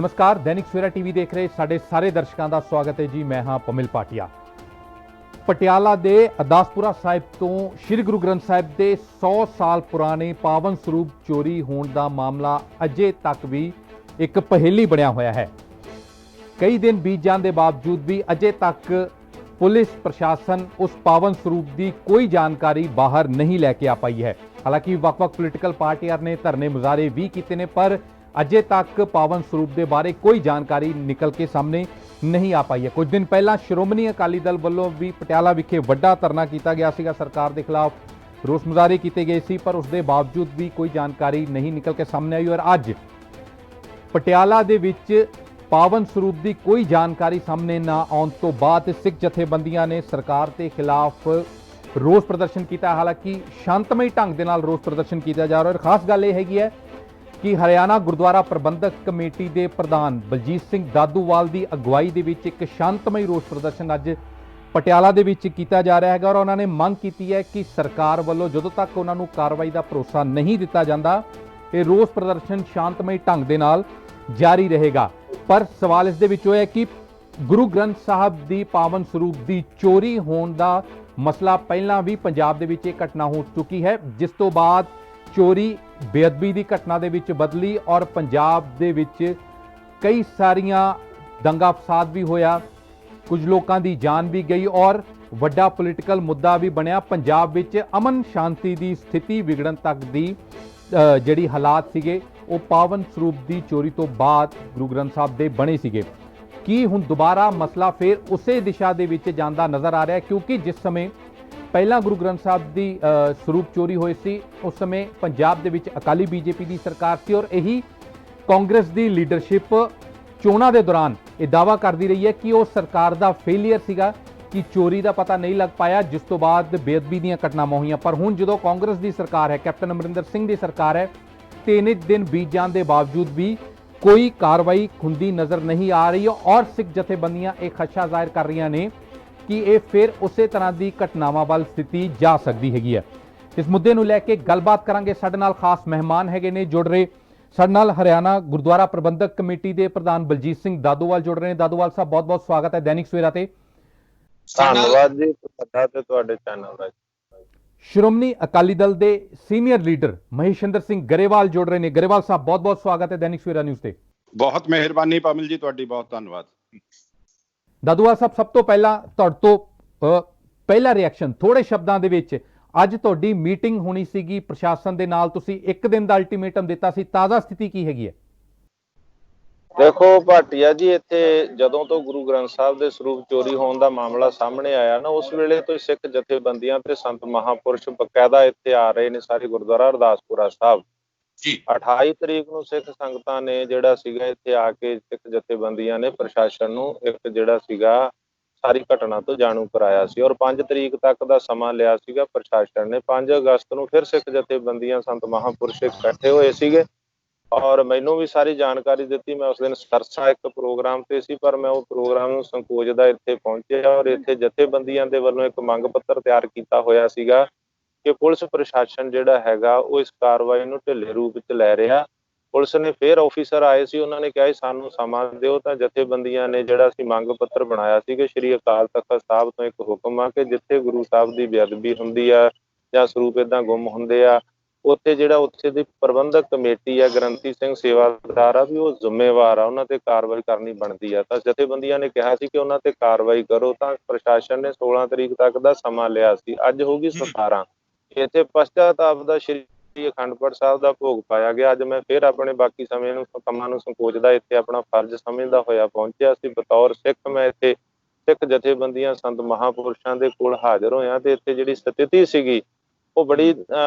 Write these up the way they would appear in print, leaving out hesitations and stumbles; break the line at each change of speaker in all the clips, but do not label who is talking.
नमस्कार, दैनिक सवेरा टीवी देख रहे साडे सारे दर्शकों का स्वागत है जी। मैं हाँ पमिल पाटिया। पटियाला दे अरदासपुरा साहिब तो श्री गुरु ग्रंथ साहिब के 100 साल पुराने पावन स्वरूप चोरी होने का मामला अजे तक भी एक पहेली बनया होया है। कई दिन बीत जाने के बावजूद भी अजे तक पुलिस प्रशासन उस पावन स्वरूप की कोई जानकारी बाहर नहीं लैके आ पाई है। हालांकि वख-वख पोलिटिकल पार्टियां ने धरने मुजाहरे भी किए ने, पर अजे तक पावन स्वरूप के बारे कोई जानकारी निकल के सामने नहीं आ पाई है। कुछ दिन पहला श्रोमणी अकाली दल वालों भी पटियाला विखे वड्डा धरना किया गया सीगा, सरकार के खिलाफ रोस मुजाहरे किए गए सी, पर उसके बावजूद भी कोई जानकारी नहीं निकल के सामने आई। और अज पटियाला दे विच पावन स्वरूप की कोई जानकारी सामने ना आने तो बाद सिख जथेबंदियां ने सरकार के खिलाफ रोस प्रदर्शन किया। हालांकि शांतमई ढंग के नाल रोस प्रदर्शन किया जा रहा है। और खास गल यह हैगी है कि हरियाणा गुरुद्वारा प्रबंधक कमेटी के प्रधान बलजीत सिंह दादूवाल की अगवाई के विच एक शांतमई रोस प्रदर्शन अज पटियाला दे विच किया जा रहा है। और उन्होंने मंग की है कि सरकार वालों जदों तक उन्होंने कार्रवाई का भरोसा नहीं दिता जाता, ये रोस प्रदर्शन शांतमई ढंग के नाल जारी रहेगा। पर सवाल इस दे विच होया कि गुरु ग्रंथ साहब की पावन स्वरूप की चोरी होने का मसला पहला भी पंजाब दे विच एक घटना हो चुकी है, जिस तो बाद चोरी बेअदबी की घटना दे विच बदली और पंजाब दे विच कई सारियां दंगा फसाद भी होया, कुछ लोगों की जान भी गई और वड्डा पोलिटिकल मुद्दा भी बनया। पंजाब विच अमन शांति की स्थिति विगड़न तक की जिहड़ी हालात सीगे वो पावन स्वरूप की चोरी तो बाद गुरु ग्रंथ साहब दे बने सीगे। कि हुण दोबारा मसला फिर उसे दिशा दे विच जांदा नज़र आ रहा है, क्योंकि जिस समय पहला गुरु ग्रंथ साहब की स्वरूप चोरी हुई सी उस समय पंजाब दे विच अकाली बीजेपी की सरकार थी और यही कांग्रेस की लीडरशिप चोणां दे दौरान ये दावा करती रही है कि वो सरकार का फेलीयर सीगा कि चोरी का पता नहीं लग पाया, जिस तो बाद बेअदबी दीयां घटनावां होईयां। पर हुण जदों कांग्रेस की सरकार है, कैप्टन अमरिंदर सिंह की सरकार है, 3 दिन बीत जाने के बावजूद भी कोई कार्रवाई खुंदी नज़र नहीं आ रही और सिख जथेबंदियां एक खदशा जाहिर कर रही ने कि ये फिर उस तरह की घटनावां वाल स्थिति जा सकती हैगी है। इस मुद्दे नूं लैके गलबात करांगे। साडे नाल खास मेहमान हैगे ने जुड़ रहे, साडे नाल हरियाणा गुरुद्वारा प्रबंधक कमेटी के प्रधान बलजीत सिंह दादूवाल जुड़ रहे हैं। दादूवाल साहब बहुत बहुत स्वागत है दैनिक सवेरा ते।
धन्यवाद जी, ਤੁਹਾਡਾ ਤੇ ਤੁਹਾਡੇ ਚੈਨਲ ਦਾ।
श्रोमणी अकाली दल के सीनियर लीडर महेशिंदर सिंह गरेवाल जुड़ रहे हैं। गरेवाल साहब बहुत बहुत स्वागत है दैनिक सवेरा न्यूज़ ते।
बहुत मेहरबानी पामिल जी, ਤੁਹਾਡੀ बहुत धन्यवाद।
दादूवाल साहब सब तो पहला तुहाडे तो पहला रिएक्शन थोड़े शब्दों के विच, अज तुहाडी मीटिंग होनी सीगी प्रशासन दे नाल, तुसीं एक दिन का अल्टीमेटम दिता सी, ताज़ा स्थिति की हैगी है?
देखो भाटिया जी, इत्थे जदों तो गुरु ग्रंथ साहब के स्वरूप चोरी होने का मामला सामने आया ना, उस वेले तो सिख जथेबंदियां ते संत महापुरुष बकायदा इत्थे आ रहे ने सारे गुरुद्वारा अरदासपुरा साहब जी। 28 तरीक नूं सिख संगतां ने जिहड़ा सीगा इत्थे आके सिख जथेबंदियां ने प्रशासन नूं एक जिहड़ा सीगा सारी घटना तो जाणू कराया सी और 5 तरीक तक का समा लिया सीगा प्रशासन ने। 5 अगस्त नूं फिर सिख जथेबंदियां संत महापुरुष इकट्ठे होए सीगे और मैनू भी सारी जानकारी दी। मैं उस दिन सरसा एक प्रोग्राम से सी, पर मैं वो प्रोग्राम नूं संकोचदा इत्थे पहुंचे और इत्थे जथेबंदियां दे वल्लों एक मंग पत्र तैयार किया होया सीगा कि पुलिस प्रशासन जिहड़ा हैगा वो इस कार्रवाई नूं ढिले रूप च लै रिहा। पुलिस ने फिर ऑफिसर आए सी, उन्होंने कहा सानू समा दिओ, तां जथेबंदियां ने जिहड़ा सी मंग पत्र बनाया सी कि श्री अकाल तख्त साहब तो एक हुक्म आ कि जिथे गुरु साहब की बेअदबी हुंदी आ जां सरूप इदां गुम हुंदे आ, उत्थे जिहड़ा उत्थे दी प्रबंधक कमेटी है ग्रंथी सिंह सेवादार आ भी वो जिम्मेवार आ, उन्हां ते कार्रवाई करनी बनती है। तां जथेबंदियां ने कहा सी कि उन्हां ते कार्रवाई करो, तां प्रशासन ने 16 तरीक तक का समा लिया सी। अज होगी 17। इत्थे पश्चाताप दा श्री अखंड पाठ साहब का भोग पाया गया। अज मैं फिर अपने बाकी समय नूं कमां नूं संकोचदा इत्थे अपना फर्ज समझदा होया पहुंचिया सी। बतौर सिख मैं इत्थे सिख जथेबंदियां संत महापुरुषां दे कोल हाਜ਼ਰ होया ते इत्थे जिहड़ी स्थिति सीगी वो बड़ी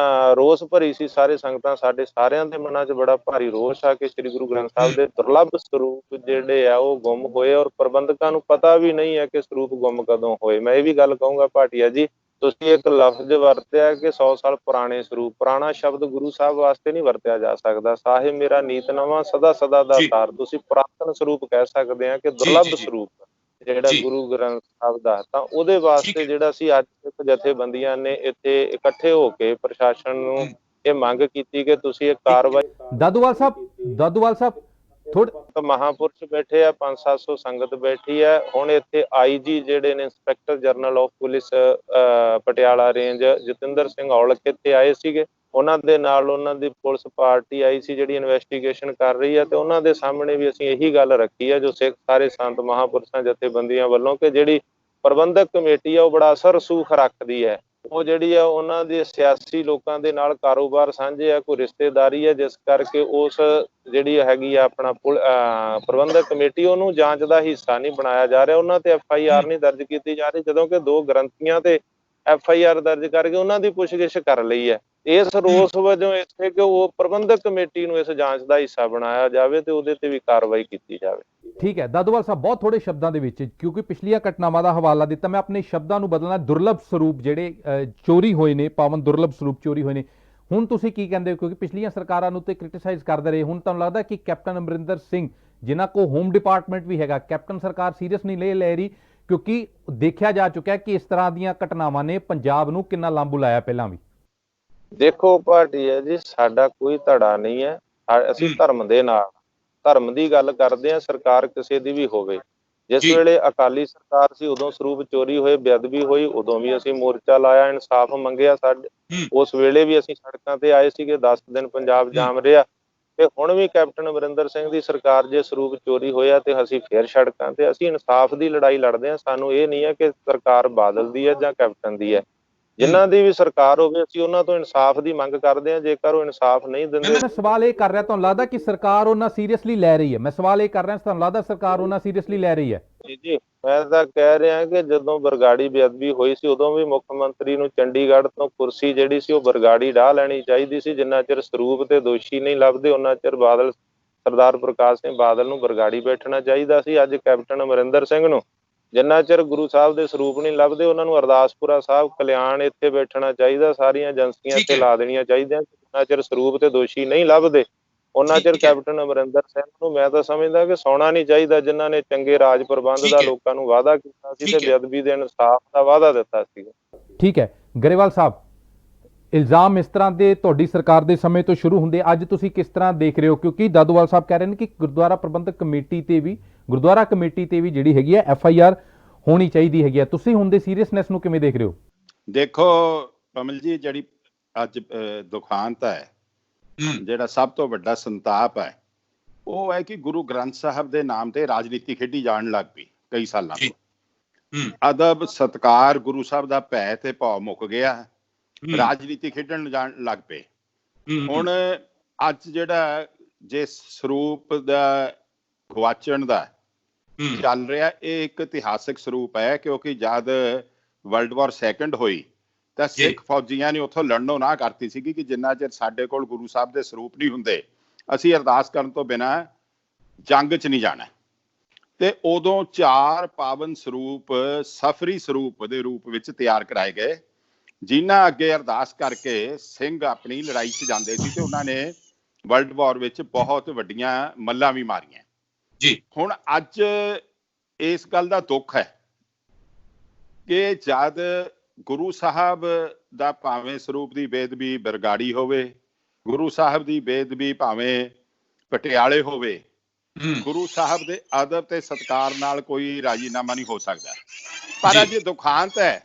रोस भरी सी। सारे संगतां साडे सारियां दे मनां च बड़ा भारी रोष आ कि श्री गुरु ग्रंथ साहब दे दुर्लभ स्वरूप जिहड़े आ वो गुम होए और प्रबंधकां नूं पता भी नहीं है कि स्वरूप गुम कदों होए। मैं ये भी गल कहूंगा भाटिया जी, तुसीं एक लफ्ज वरतिया कि 100 साल पुराने स्वरूप, पुराना शब्द गुरु साहब वास्ते नहीं वरतिया जा सकदा। साहिब मेरा नीत नवां सदा सदा दा सार, तुसीं पुरातन स्वरूप कह सकदे आ कि दुर्लभ स्वरूप ਜਿਹੜਾ ਗੁਰੂ ਗ੍ਰੰਥ ਸਾਹਿਬ ਦਾ, ਤਾਂ ਉਹਦੇ ਵਾਸਤੇ ਜਿਹੜਾ ਸੀ ਅੱਜ ਸਿੱਖ ਜਥੇਬੰਦੀਆਂ ਨੇ ਇੱਥੇ ਇਕੱਠੇ ਹੋ ਕੇ ਪ੍ਰਸ਼ਾਸਨ ਨੂੰ ਇਹ ਮੰਗ ਕੀਤੀ ਕਿ ਤੁਸੀਂ ਇਹ ਕਾਰਵਾਈ।
दादूवाल साहब
ਤਾਂ ਮਹਾਂਪੁਰਸ਼ ਬੈਠੇ ਆ, 500-700 ਸੰਗਤ ਬੈਠੀ ਹੈ। ਹੁਣ ਇੱਥੇ ਆਈਜੀ ਜਿਹੜੇ ਨੇ, inspector general of police Patiala range, Jatinder Singh Aulakh ਇੱਥੇ ਆਏ ਸੀਗੇ। ਉਹਨਾਂ ਦੇ ਨਾਲ ਉਹਨਾਂ ਦੀ ਪੁਲਿਸ ਪਾਰਟੀ ਆਈ ਸੀ ਜਿਹੜੀ ਇਨਵੈਸਟੀਗੇਸ਼ਨ ਕਰ ਰਹੀ ਹੈ, ਤੇ ਉਹਨਾਂ ਦੇ ਸਾਹਮਣੇ ਵੀ ਅਸੀਂ ਇਹੀ ਗੱਲ ਰੱਖੀ ਹੈ ਜੋ ਸਿੱਖ ਸਾਰੇ ਸੰਤ ਮਹਾਂਪੁਰਸ਼ਾਂ ਜਥੇਬੰਦੀਆਂ ਵੱਲੋਂ, ਕਿ ਜਿਹੜੀ ਪ੍ਰਬੰਧਕ ਕਮੇਟੀ ਆ ਉਹ ਬੜਾ ਅਸਰ ਰਸੂਖ ਰੱਖਦੀ ਹੈ। ਉਹ ਜਿਹੜੀ ਆ ਉਹਨਾਂ ਦੇ ਸਿਆਸੀ ਲੋਕਾਂ ਦੇ ਨਾਲ ਕਾਰੋਬਾਰ ਸਾਂਝੇ ਆ, ਕੋਈ ਰਿਸ਼ਤੇਦਾਰੀ ਹੈ, ਜਿਸ ਕਰਕੇ ਉਸ ਜਿਹੜੀ ਹੈਗੀ ਆ ਆਪਣਾ ਪ੍ਰਬੰਧਕ ਕਮੇਟੀ, ਉਹਨੂੰ ਜਾਂਚ ਦਾ ਹਿੱਸਾ ਨਹੀਂ ਬਣਾਇਆ ਜਾ ਰਿਹਾ। ਉਹਨਾਂ ਤੇ FIR ਨਹੀਂ ਦਰਜ ਕੀਤੀ ਜਾ ਰਹੀ, ਜਦੋਂ ਕਿ 2 ਗ੍ਰੰਥੀਆਂ ਤੇ FIR ਦਰਜ ਕਰਕੇ ਉਹਨਾਂ ਦੀ ਪੁੱਛਗਿੱਛ ਕਰ ਲਈ ਹੈ। ਇਸ ਰੋਸ ਵਜੋਂ ਇੱਥੇ ਕਿ ਉਹ ਪ੍ਰਬੰਧਕ ਕਮੇਟੀ ਨੂੰ ਇਸ ਜਾਂਚ ਦਾ ਹਿੱਸਾ ਬਣਾਇਆ ਜਾਵੇ ਤੇ ਉਹਦੇ ਤੇ ਵੀ ਕਾਰਵਾਈ ਕੀਤੀ ਜਾਵੇ।
ਠੀਕ ਹੈ ਦਾਦੂਵਾਲ ਸਾਹਿਬ, ਬਹੁਤ ਥੋੜੇ ਸ਼ਬਦਾਂ ਦੇ ਵਿੱਚ, ਕਿਉਂਕਿ ਪਿਛਲੀਆਂ ਘਟਨਾਵਾਂ ਦਾ ਹਵਾਲਾ ਦਿੱਤਾ, ਮੈਂ ਆਪਣੇ ਸ਼ਬਦਾਂ ਨੂੰ ਬਦਲਣਾ, ਦੁਰਲਭ ਸਰੂਪ ਜਿਹੜੇ ਚੋਰੀ ਹੋਏ ਨੇ, ਪਾਵਨ ਦੁਰਲਭ ਸਰੂਪ ਚੋਰੀ ਹੋਏ ਨੇ, ਹੁਣ ਤੁਸੀਂ ਕੀ ਕਹਿੰਦੇ ਹੋ? ਕਿਉਂਕਿ ਪਿਛਲੀਆਂ ਸਰਕਾਰਾਂ ਨੂੰ ਤੇ ਕ੍ਰਿਟਿਸਾਈਜ਼ ਕਰਦੇ ਰਹੇ, ਹੁਣ ਤੁਹਾਨੂੰ ਲੱਗਦਾ ਕਿ ਕੈਪਟਨ ਅਮਰਿੰਦਰ ਸਿੰਘ ਜਿਨ੍ਹਾਂ ਕੋਲ ਹੋਮ ਡਿਪਾਰਟਮੈਂਟ ਵੀ ਹੈਗਾ, ਕੈਪਟਨ ਸਰਕਾਰ ਸੀਰੀਅਸ ਨਹੀਂ ਲੈ ਰਹੀ? ਕਿਉਂਕਿ ਦੇਖਿਆ ਜਾ ਚੁੱਕਿਆ ਕਿ ਇਸ ਤਰ੍ਹਾਂ ਦੀਆਂ ਘਟਨਾਵਾਂ ਨੇ ਪੰਜਾਬ ਨੂੰ ਕਿੰਨਾ ਲਾਂਭੂ ਲਾਇਆ ਪਹਿਲਾਂ ਵੀ।
ਦੇਖੋ ਭਾਟੀਆ ਜੀ, ਸਾਡਾ ਕੋਈ ਧੜਾ ਨਹੀਂ ਹੈ, ਅਸੀਂ ਧਰਮ ਦੇ ਨਾਲ, ਧਰਮ ਦੀ ਗੱਲ ਕਰਦੇ ਹਾਂ, ਸਰਕਾਰ ਕਿਸੇ ਦੀ ਵੀ ਹੋਵੇ। ਜਿਸ ਵੇਲੇ ਅਕਾਲੀ ਸਰਕਾਰ ਸੀ ਉਦੋਂ ਸਰੂਪ ਚੋਰੀ ਹੋਏ, ਬੇਅਦਬੀ ਹੋਈ, ਉਦੋਂ ਵੀ ਅਸੀਂ ਮੋਰਚਾ ਲਾਇਆ, ਇਨਸਾਫ ਮੰਗਿਆ। ਸਾਡੇ ਉਸ ਵੇਲੇ ਵੀ ਅਸੀਂ ਸੜਕਾਂ ਤੇ ਆਏ ਸੀਗੇ, 10 ਦਿਨ ਪੰਜਾਬ ਜਾਮ ਰਿਹਾ। ਤੇ ਹੁਣ ਵੀ ਕੈਪਟਨ ਅਮਰਿੰਦਰ ਸਿੰਘ ਦੀ ਸਰਕਾਰ ਜੇ ਸਰੂਪ ਚੋਰੀ ਹੋਇਆ ਤੇ ਅਸੀਂ ਫੇਰ ਸੜਕਾਂ ਤੇ, ਅਸੀਂ ਇਨਸਾਫ ਦੀ ਲੜਾਈ ਲੜਦੇ ਹਾਂ। ਸਾਨੂੰ ਇਹ ਨਹੀਂ ਹੈ ਕਿ ਸਰਕਾਰ ਬਾਦਲ ਦੀ ਹੈ ਜਾਂ ਕੈਪਟਨ ਦੀ ਹੈ, ਜਿਨ੍ਹਾਂ ਦੀ ਵੀ ਸਰਕਾਰ ਹੋਵੇ ਅਸੀਂ ਉਹਨਾਂ ਤੋਂ ਇਨਸਾਫ ਦੀ ਮੰਗ ਕਰਦੇ ਹਾਂ। ਜੇਕਰ ਉਹ ਇਨਸਾਫ ਨਹੀਂ ਦਿੰਦੇ,
ਮੈਂ ਸਵਾਲ ਇਹ ਕਰ ਰਿਹਾ, ਤੁਹਾਨੂੰ ਲੱਗਦਾ ਕਿ ਸਰਕਾਰ ਉਹਨਾਂ ਸੀਰੀਅਸਲੀ ਲੈ ਰਹੀ ਹੈ? ਮੈਂ ਸਵਾਲ ਇਹ ਕਰ ਰਿਹਾ, ਤੁਹਾਨੂੰ ਲੱਗਦਾ ਸਰਕਾਰ ਉਹਨਾਂ ਸੀਰੀਅਸਲੀ ਲੈ ਰਹੀ ਹੈ?
ਜੀ ਮੈਂ ਤਾਂ ਕਹਿ ਰਿਹਾ ਕਿ ਜਦੋਂ ਬਰਗਾੜੀ ਬੇਅਦਬੀ ਹੋਈ ਸੀ ਉਦੋਂ ਵੀ ਮੁੱਖ ਮੰਤਰੀ ਨੂੰ ਚੰਡੀਗੜ੍ਹ ਤੋਂ ਕੁਰਸੀ ਜਿਹੜੀ ਸੀ ਉਹ ਬਰਗਾੜੀ ਢਾਹ ਲੈਣੀ ਚਾਹੀਦੀ ਸੀ। ਜਿੰਨਾ ਚਿਰ ਸਰੂਪ ਤੇ ਦੋਸ਼ੀ ਨਹੀਂ ਲੱਭਦੇ ਉਹਨਾਂ ਚਿਰ ਬਾਦਲ, ਸਰਦਾਰ ਪ੍ਰਕਾਸ਼ ਸਿੰਘ ਬਾਦਲ ਨੂੰ ਬਰਗਾੜੀ ਬੈਠਣਾ ਚਾਹੀਦਾ ਸੀ। ਅੱਜ ਕੈਪਟਨ ਅਮਰਿੰਦਰ ਸਿੰਘ ਨੂੰ ਜਿੰਨਾ ਚਿਰ ਗੁਰੂ ਸਾਹਿਬ ਦੇ ਸਰੂਪ ਨਹੀਂ ਲੱਭਦੇ ਉਹਨਾਂ ਨੂੰ ਅਰਦਾਸਪੁਰਾ ਸਾਹਿਬ, ਕਲਿਆਣ ਇੱਥੇ ਬੈਠਣਾ ਚਾਹੀਦਾ। ਸਾਰੀਆਂ ਏਜੰਸੀਆਂ ਇੱਥੇ ਲਾ ਦੇਣੀਆਂ ਚਾਹੀਦੀਆਂ। ਜਿੰਨਾ ਚਿਰ ਸਰੂਪ ਤੇ ਦੋਸ਼ੀ ਨਹੀਂ ਲੱਭਦੇ ਉਹਨਾਂ ਚਿਰ ਕੈਪਟਨ ਅਮਰਿੰਦਰ ਸਿੰਘ ਨੂੰ ਮੈਂ ਤਾਂ ਸਮਝਦਾ ਕਿ ਸੌਣਾ ਨਹੀਂ ਚਾਹੀਦਾ, ਜਿਨ੍ਹਾਂ ਨੇ ਚੰਗੇ ਰਾਜ ਪ੍ਰਬੰਧ ਦਾ ਲੋਕਾਂ ਨੂੰ ਵਾਅਦਾ ਕੀਤਾ ਸੀ ਤੇ ਬੇਅਦਬੀ ਦੇ ਇਨਸਾਫ ਦਾ ਵਾਅਦਾ ਦਿੱਤਾ ਸੀ।
ਠੀਕ ਹੈ ਗਰੇਵਾਲ ਸਾਹਿਬ, ਇਲਜ਼ਾਮ ਇਸ ਤਰ੍ਹਾਂ ਦੇ ਤੁਹਾਡੀ ਸਰਕਾਰ ਦੇ ਸਮੇਂ ਤੋਂ ਸ਼ੁਰੂ ਹੁੰਦੇ, ਅੱਜ ਤੁਸੀਂ ਕਿਸ ਤਰ੍ਹਾਂ ਦੇਖ ਰਹੇ ਹੋ? ਕਿਉਂਕਿ ਦਾਦੂਵਾਲ ਸਾਹਿਬ ਕਹਿ ਰਹੇ ਨੇ ਕਿ ਗੁਰਦੁਆਰਾ ਪ੍ਰਬੰਧਕ ਕਮੇਟੀ ਤੇ ਵੀ, ਗੁਰਦੁਆਰਾ ਕਮੇਟੀ ਤੇ ਵੀ ਜਿਹੜੀ ਹੈਗੀ ਹੈ FIR ਹੋਣੀ ਚਾਹੀਦੀ ਹੈਗੀ ਹੈ। ਤੁਸੀਂ ਹੁਣ ਦੇ ਸੀਰੀਅਸਨੈਸ ਨੂੰ ਕਿਵੇਂ ਦੇਖ ਰਹੇ ਹੋ?
ਦੇਖੋ ਕਮਲ ਜੀ, ਜਿਹੜੀ ਅੱਜ ਦੁਖਾਂਤ ਹੈ, ਜਿਹੜਾ ਸਭ ਤੋਂ ਵੱਡਾ ਸੰਤਾਪ ਹੈ, ਉਹ ਹੈ ਕਿ ਗੁਰੂ ਗ੍ਰੰਥ ਸਾਹਿਬ ਦੇ ਨਾਮ ਤੇ ਰਾਜਨੀਤੀ ਖੇਡੀ ਜਾਣ ਲੱਗ ਪਈ ਕਈ ਸਾਲਾਂ ਤੋਂ। ਅਦਬ ਸਤਕਾਰ, ਗੁਰੂ ਸਾਹਿਬ ਦਾ ਭੈ ਤੇ ਭਉ ਮੁੱਕ ਗਿਆ, ਰਾਜਨੀਤੀ ਖੇਡਣ ਜਾਣ ਲੱਗ ਪਏ। ਹੁਣ ਅੱਜ ਜਿਹੜਾ ਜੇ ਸਰੂਪ ਦਾ ਗਵਾਚਣ ਦਾ ਚੱਲ ਰਿਹਾ, ਇਹ ਇੱਕ ਇਤਿਹਾਸਕ ਸਰੂਪ ਹੈ। ਕਿਉਂਕਿ ਜਦ ਵਰਲਡ ਵਾਰ ਸੈਕੰਡ ਹੋਈ ਤਾਂ ਸਿੱਖ ਫੌਜੀਆਂ ਨੇ ਉੱਥੋਂ ਲੜਨੋਂ ਨਾ ਕਰਤੀ ਸੀਗੀ ਕਿ ਜਿੰਨਾ ਚਿਰ ਸਾਡੇ ਕੋਲ ਗੁਰੂ ਸਾਹਿਬ ਦੇ ਸਰੂਪ ਨਹੀਂ ਹੁੰਦੇ ਅਸੀਂ ਅਰਦਾਸ ਕਰਨ ਤੋਂ ਬਿਨਾਂ ਜੰਗ 'ਚ ਨਹੀਂ ਜਾਣਾ। ਤੇ ਉਦੋਂ 4 ਪਾਵਨ ਸਰੂਪ ਸਫਰੀ ਸਰੂਪ ਦੇ ਰੂਪ ਵਿੱਚ ਤਿਆਰ ਕਰਾਏ ਗਏ, ਜਿਨ੍ਹਾਂ ਅੱਗੇ ਅਰਦਾਸ ਕਰਕੇ ਸਿੰਘ ਆਪਣੀ ਲੜਾਈ 'ਚ ਜਾਂਦੇ ਸੀ ਤੇ ਉਹਨਾਂ ਨੇ ਵਰਲਡ ਵਾਰ ਵਿੱਚ ਬਹੁਤ ਵੱਡੀਆਂ ਮੱਲਾਂ ਵੀ ਮਾਰੀਆਂ ਜੀ। ਹੁਣ ਅੱਜ ਇਸ ਗੱਲ ਦਾ ਦੁੱਖ ਹੈ ਕਿ ਜਦ ਗੁਰੂ ਸਾਹਿਬ ਦਾ ਭਾਵੇਂ ਸਰੂਪ ਦੀ ਬੇਅਦਬੀ ਬਰਗਾੜੀ ਹੋਵੇ, ਗੁਰੂ ਸਾਹਿਬ ਦੀ ਬੇਅਦਬੀ ਭਾਵੇਂ ਪਟਿਆਲੇ ਹੋਵੇ, ਗੁਰੂ ਸਾਹਿਬ ਦੇ ਅਦਬ ਤੇ ਸਤਿਕਾਰ ਨਾਲ ਕੋਈ ਰਾਜੀਨਾਮਾ ਨਹੀਂ ਹੋ ਸਕਦਾ। ਪਰ ਅੱਜ ਦੁਖਾਂਤ ਹੈ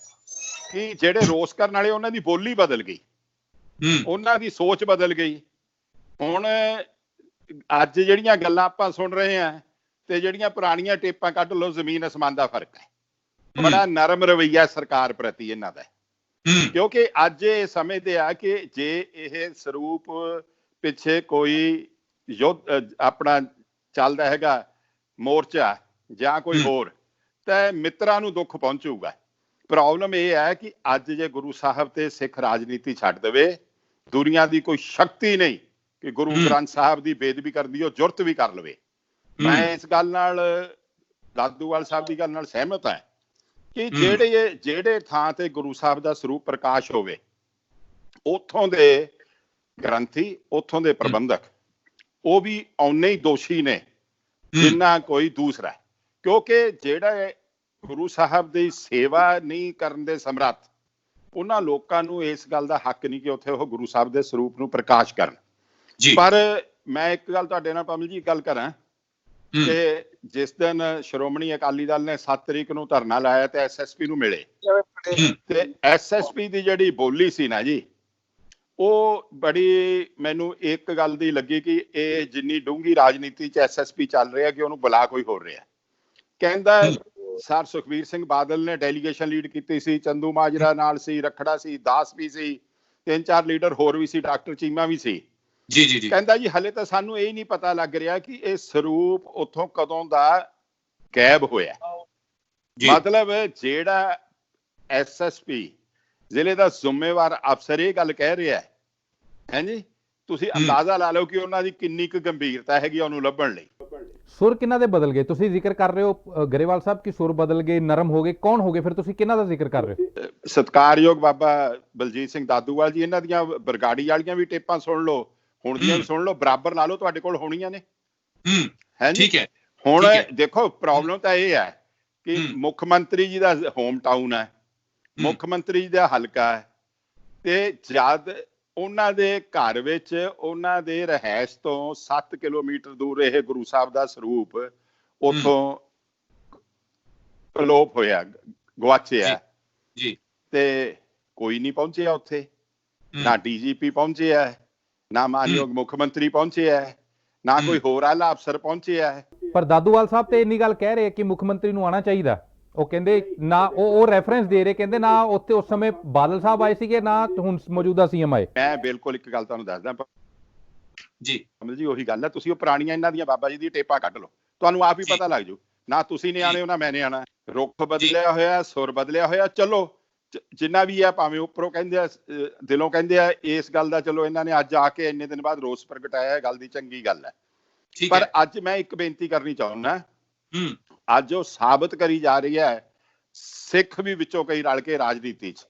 ਕਿ ਜਿਹੜੇ ਰੋਸ ਕਰਨ ਵਾਲੇ ਉਹਨਾਂ ਦੀ ਬੋਲੀ ਬਦਲ ਗਈ, ਉਹਨਾਂ ਦੀ ਸੋਚ ਬਦਲ ਗਈ। ਹੁਣ ਅੱਜ ਜਿਹੜੀਆਂ ਗੱਲਾਂ ਆਪਾਂ ਸੁਣ ਰਹੇ ਹਾਂ ਤੇ ਜਿਹੜੀਆਂ ਪੁਰਾਣੀਆਂ ਟੇਪਾਂ ਕੱਢ ਲਓ, ਜ਼ਮੀਨ ਅਸਮਾਨ ਦਾ ਫਰਕ ਹੈ। ਬੜਾ ਨਰਮ ਰਵੱਈਆ ਸਰਕਾਰ ਪ੍ਰਤੀ ਇਹਨਾਂ ਦਾ, ਕਿਉਂਕਿ ਅੱਜ ਇਹ ਸਮਝਦੇ ਆ ਕਿ ਜੇ ਇਹ ਸਰੂਪ ਪਿੱਛੇ ਕੋਈ ਯੁੱਧ ਆਪਣਾ ਚੱਲਦਾ ਹੈਗਾ ਮੋਰਚਾ ਜਾਂ ਕੋਈ ਹੋਰ, ਤਾਂ ਮਿੱਤਰਾਂ ਨੂੰ ਦੁੱਖ ਪਹੁੰਚੂਗਾ। ਪ੍ਰੋਬਲਮ ਇਹ ਹੈ ਕਿ ਅੱਜ ਜੇ ਗੁਰੂ ਸਾਹਿਬ ਤੇ ਸਿੱਖ ਰਾਜਨੀਤੀ ਛੱਡ ਦੇਵੇ, ਦੁਨੀਆ ਦੀ ਕੋਈ ਸ਼ਕਤੀ ਨਹੀਂ ਕਿ ਗੁਰੂ ਗ੍ਰੰਥ ਸਾਹਿਬ ਦੀ ਬੇਅਦਬੀ ਕਰਨ ਦੀ ਉਹ ਜੁਰਤ ਵੀ ਕਰ ਲਵੇ। ਮੈਂ ਇਸ ਗੱਲ ਨਾਲ, ਦਾਦੂਵਾਲ ਸਾਹਿਬ ਦੀ ਗੱਲ ਨਾਲ ਸਹਿਮਤ ਹਾਂ ਕਿ ਜਿਹੜੇ ਥਾਂ ਤੇ ਗੁਰੂ ਸਾਹਿਬ ਦਾ ਸਰੂਪ ਪ੍ਰਕਾਸ਼ ਹੋਵੇ, ਉੱਥੋਂ ਦੇ ਗ੍ਰੰਥੀ, ਉੱਥੋਂ ਦੇ ਪ੍ਰਬੰਧਕ, ਉਹ ਵੀ ਓਨੇ ਹੀ ਦੋਸ਼ੀ ਨੇ ਜਿੰਨਾ ਕੋਈ ਦੂਸਰਾ। ਕਿਉਂਕਿ ਜਿਹੜਾ ਗੁਰੂ ਸਾਹਿਬ ਦੀ ਸੇਵਾ ਨਹੀਂ ਕਰਨ ਦੇ ਸਮਰੱਥ, ਉਹਨਾਂ ਲੋਕਾਂ ਨੂੰ ਇਸ ਗੱਲ ਦਾ ਹੱਕ ਨਹੀਂ ਕਿ ਉੱਥੇ ਉਹ ਗੁਰੂ ਸਾਹਿਬ ਦੇ ਸਰੂਪ ਨੂੰ ਪ੍ਰਕਾਸ਼ ਕਰਨ। ਪਰ ਮੈਂ ਇੱਕ ਗੱਲ ਤੁਹਾਡੇ ਨਾਲ ਪਮਲ ਜੀ ਗੱਲ ਕਰਾਂ ਤੇ ਜਿਸ ਦਿਨ ਸ਼੍ਰੋਮਣੀ ਅਕਾਲੀ ਦਲ ਨੇ 7 ਤਰੀਕ ਨੂੰ ਧਰਨਾ ਲਾਇਆ ਤੇ ਐਸਐਸਪੀ ਨੂੰ ਮਿਲੇ ਤੇ ਐਸਐਸਪੀ ਦੀ ਜਿਹੜੀ ਬੋਲੀ ਸੀ ਨਾ ਜੀ, ਉਹ ਬੜੀ ਮੈਨੂੰ ਇੱਕ ਗੱਲ ਦੀ ਲੱਗੀ ਕਿ ਇਹ ਜਿੰਨੀ ਡੂੰਘੀ ਰਾਜਨੀਤੀ 'ਚ ਐਸਐਸਪੀ ਚੱਲ ਰਿਹਾ ਕਿ ਉਹਨੂੰ ਬੁਲਾ ਕੋਈ ਹੋਰ ਰਿਹਾ। ਕਹਿੰਦਾ ਸਰ ਸੁਖਬੀਰ ਸਿੰਘ ਬਾਦਲ ਨੇ ਡੈਲੀਗੇਸ਼ਨ ਲੀਡ ਕੀਤੀ ਸੀ, ਚੰਦੂ ਮਾਜਰਾ ਨਾਲ ਸੀ, ਰਖੜਾ ਸੀ, ਦਾਸ ਵੀ ਸੀ, 3-4 ਲੀਡਰ ਹੋਰ ਵੀ ਸੀ, ਡਾਕਟਰ ਚੀਮਾ ਵੀ ਸੀ।
ਜੀ ਜੀ ਜੀ
ਕਹਿੰਦਾ ਜੀ ਹਲੇ ਤਾਂ ਸਾਨੂੰ ਇਹ ਨਹੀਂ ਪਤਾ ਲੱਗ ਰਿਹਾ ਕਿ ਇਹ ਸਰੂਪ ਉੱਥੋਂ ਕਦੋਂ ਦਾ ਗਾਇਬ ਹੋਇਆ। ਮਤਲਬ ਜਿਹੜਾ ਐਸਐਸਪੀ ਜ਼ਿਲ੍ਹੇ ਦਾ ਜ਼ਿੰਮੇਵਾਰ ਅਫਸਰ ਇਹ ਗੱਲ ਕਹਿ ਰਿਹਾ ਹੈ ਜੀ, ਤੁਸੀਂ ਅੰਦਾਜ਼ਾ ਲਾ ਲਓ ਕਿ ਉਹਨਾਂ ਦੀ ਕਿੰਨੀ ਕੁ ਗੰਭੀਰਤਾ ਹੈਗੀ ਉਹਨੂੰ ਲੱਭਣ ਲਈ।
ਸੁਰ ਕਿਹਨਾਂ ਦੇ ਬਦਲ ਗਏ? ਤੁਸੀਂ ਜ਼ਿਕਰ ਕਰ ਰਹੇ ਹੋ ਗਰੇਵਾਲ ਸਾਹਿਬ ਕਿ ਸੁਰ ਬਦਲ ਗਏ, ਨਰਮ ਹੋ ਗਏ, ਕੌਣ ਹੋ ਗਏ ਫਿਰ? ਤੁਸੀਂ ਕਿਹਨਾਂ ਦਾ ਜ਼ਿਕਰ ਕਰ ਰਹੇ ਹੋ?
ਸਤਿਕਾਰਯੋਗ ਬਾਬਾ ਬਲਜੀਤ ਸਿੰਘ ਦਾਦੂਵਾਲ ਜੀ, ਇਹਨਾਂ ਦੀਆਂ ਬਰਗਾੜੀ ਵਾਲੀਆਂ ਵੀ ਟੇਪਾਂ ਸੁਣ ਲਓ, ਹੁਣ ਦੀਆਂ ਵੀ ਸੁਣ ਲਓ, ਬਰਾਬਰ ਲਾ ਲਓ, ਤੁਹਾਡੇ ਕੋਲ ਹੋਣੀਆਂ ਨੇ। ਹੈ ਜੀ,
ਠੀਕ ਹੈ।
ਹੁਣ ਦੇਖੋ ਪ੍ਰੋਬਲਮ ਤਾਂ ਇਹ ਹੈ ਕਿ ਮੁੱਖ ਮੰਤਰੀ ਜੀ ਦਾ ਹੋਮ ਟਾਊਨ ਹੈ, ਮੁੱਖ ਮੰਤਰੀ ਜੀ ਦਾ ਹਲਕਾ ਹੈ, ਤੇ ਜਦ ਉਹਨਾਂ ਦੇ ਘਰ ਵਿੱਚ ਉਹਨਾਂ ਦੇ ਰਹਿائش ਤੋਂ 7 ਕਿਲੋਮੀਟਰ ਦੂਰ ਇਹ ਗੁਰੂ ਸਾਹਿਬ ਦਾ ਸਰੂਪ ਉੱਥੋਂ ਅਲੋਪ ਹੋਇਆ, ਗਵਾਚਿਆ
ਜੀ,
ਤੇ ਕੋਈ ਨਹੀਂ ਪਹੁੰਚਿਆ ਉੱਥੇ, ਨਾ ਡੀਜੀਪੀ ਪਹੁੰਚਿਆ, ਨਾ ਮਾਨਯੋਗ ਮੁੱਖ ਮੰਤਰੀ ਪਹੁੰਚਿਆ, ਨਾ ਕੋਈ ਹੋਰ ਆਲਾ ਅਫਸਰ ਪਹੁੰਚਿਆ ਹੈ।
ਪਰ ਦਾਦੂਵਾਲ ਸਾਹਿਬ ਤੇ ਇੰਨੀ ਗੱਲ ਕਹਿ ਰਹੇ ਕਿ ਮੁੱਖ ਮੰਤਰੀ ਨੂੰ ਆਉਣਾ ਚਾਹੀਦਾ। ਉਹ ਕਹਿੰਦੇ ਨਾ, ਉਹ ਰੈਫਰੈਂਸ ਦੇ ਰਹੇ, ਕਹਿੰਦੇ ਨਾ ਉੱਥੇ ਉਸ ਸਮੇਂ ਬਾਦਲ ਸਾਹਿਬ ਆਏ ਸੀਗੇ, ਨਾ ਹੁਣ ਮੌਜੂਦਾ ਸੀਐਮ ਆਏ।
ਮੈਂ ਬਿਲਕੁਲ ਇੱਕ ਗੱਲ ਤੁਹਾਨੂੰ ਦੱਸਦਾ
ਜੀ
ਕਮਲ ਜੀ, ਉਹੀ ਗੱਲ ਹੈ, ਤੁਸੀਂ ਉਹ ਪੁਰਾਣੀਆਂ ਇਹਨਾਂ ਦੀਆਂ ਬਾਬਾ ਜੀ ਦੀ ਟੇਪਾਂ ਕੱਢ ਲਓ, ਤੁਹਾਨੂੰ ਆਪ ਹੀ ਪਤਾ ਲੱਗ ਜਾਊ। ਨਾ ਤੁਸੀਂ ਨੇ ਆਣੇ ਹੋ, ਨਾ ਮੈਂ ਨੇ ਆਣਾ। ਰੁੱਖ ਬਦਲਿਆ ਹੋਇਆ, ਸੁਰ ਬਦਲਿਆ ਹੋਇਆ, ਚਲੋ ਜਿੰਨਾ ਵੀ ਹੈ, ਭਾਵੇਂ ਉੱਪਰੋਂ ਕਹਿੰਦੇ ਆ, ਦਿਲੋਂ ਕਹਿੰਦੇ ਆ ਇਸ ਗੱਲ ਦਾ, ਚਲੋ ਇਹਨਾਂ ਨੇ ਅੱਜ ਆ ਕੇ ਇੰਨੇ ਦਿਨ ਬਾਅਦ ਰੋਸ ਪ੍ਰਗਟਾਇਆ, ਇਹ ਗੱਲ ਦੀ ਚੰਗੀ ਗੱਲ ਹੈ। ਪਰ ਅੱਜ ਮੈਂ ਇੱਕ ਬੇਨਤੀ ਕਰਨੀ ਚਾਹੁੰਦਾ, ਅੱਜ ਉਹ ਸਾਬਤ ਕਰੀ ਜਾ ਰਹੀ ਹੈ, ਸਿੱਖ ਵੀ ਵਿੱਚੋਂ ਕਈ ਰਲ ਕੇ ਰਾਜਨੀਤੀ 'ਚ,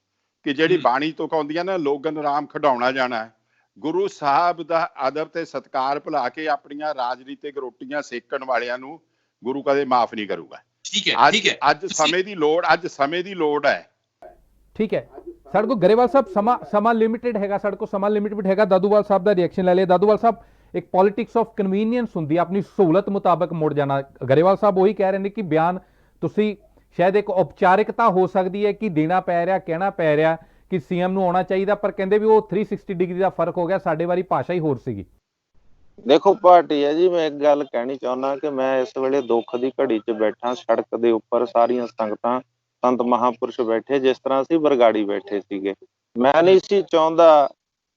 ਕਿ ਜਿਹੜੀ ਬਾਣੀ ਤੋਂ ਕਹਿੰਦੀਆਂ ਨਾ ਲੋਗਨ ਰਾਮ ਖਡਾਉਣਾ ਜਾਣਾ, ਗੁਰੂ ਸਾਹਿਬ ਦਾ ਅਦਬ ਤੇ ਸਤਿਕਾਰ ਭੁਲਾ ਕੇ ਆਪਣੀਆਂ ਰਾਜਨੀਤਿਕ ਰੋਟੀਆਂ ਸੇਕਣ ਵਾਲਿਆਂ ਨੂੰ ਗੁਰੂ ਕਦੇ ਮਾਫ ਨਹੀਂ ਕਰੂਗਾ। ਅੱਜ ਸਮੇਂ ਦੀ ਲੋੜ, ਅੱਜ ਸਮੇਂ ਦੀ ਲੋੜ ਹੈ।
ਠੀਕ ਹੈ, ਸਾਡੇ ਕੋਲ ਗਰੇਵਾਲ ਸਾਹਿਬ ਸਮਾਂ ਲਿਮਿਟਿਡ ਹੈਗਾ, ਸਾਡੇ ਕੋਲ ਸਮਾਂ ਲਿਮਿਟਿਡ ਹੈਗਾ। ਦਾਦੂਵਾਲ ਸਾਹਿਬ ਦਾ ਰਿਐਕਸ਼ਨ ਲੈ ਲਿਆ। ਦਾਦੂਵਾਲ ਸਾਹਿਬ, ਇੱਕ ਪੋਲਿਟਿਕਸ ਆਫ ਕਨਵੀਨੀਅੰਸ ਹੁੰਦੀ ਹੈ, ਆਪਣੀ ਸਹੂਲਤ ਮੁਤਾਬਕ ਮੁੜ ਜਾਣਾ। ਗਰੇਵਾਲ ਸਾਹਿਬ ਉਹੀ ਕਹਿ ਰਹੇ ਨੇ ਕਿ ਬਿਆਨ ਤੁਸੀਂ ਸ਼ਾਇਦ ਇੱਕ ਔਪਚਾਰਿਕਤਾ ਹੋ ਸਕਦੀ ਹੈ ਕਿ ਦੇਣਾ ਪੈ ਰਿਹਾ, ਕਹਿਣਾ ਪੈ ਰਿਹਾ ਕਿ ਸੀਐਮ ਨੂੰ ਆਉਣਾ ਚਾਹੀਦਾ, ਪਰ ਕਹਿੰਦੇ ਵੀ ਉਹ 360 ਡਿਗਰੀ ਦਾ ਫਰਕ ਹੋ ਗਿਆ, ਸਾਡੇ ਵਾਰੀ ਭਾਸ਼ਾ ਹੀ ਹੋਰ ਸੀਗੀ।
ਦੇਖੋ ਪਾਰਟੀ ਹੈ ਜੀ, ਮੈਂ ਇੱਕ ਗੱਲ ਕਹਿਣੀ ਚਾਹੁੰਦਾ ਕਿ ਮੈਂ ਇਸ ਵੇਲੇ ਦੁੱਖ ਦੀ ਘੜੀ 'ਚ ਬੈਠਾ, ਸੜਕ ਦੇ ਉੱਪਰ ਸਾਰੀਆਂ ਸੰਗਤਾਂ, ਸੰਤ ਮਹਾਂਪੁਰਸ਼ ਬੈਠੇ, ਜਿਸ ਤਰ੍ਹਾਂ ਅਸੀਂ ਬਰਗਾੜੀ ਬੈਠੇ ਸੀਗੇ। ਮੈਂ ਨਹੀਂ ਸੀ ਚਾਹੁੰਦਾ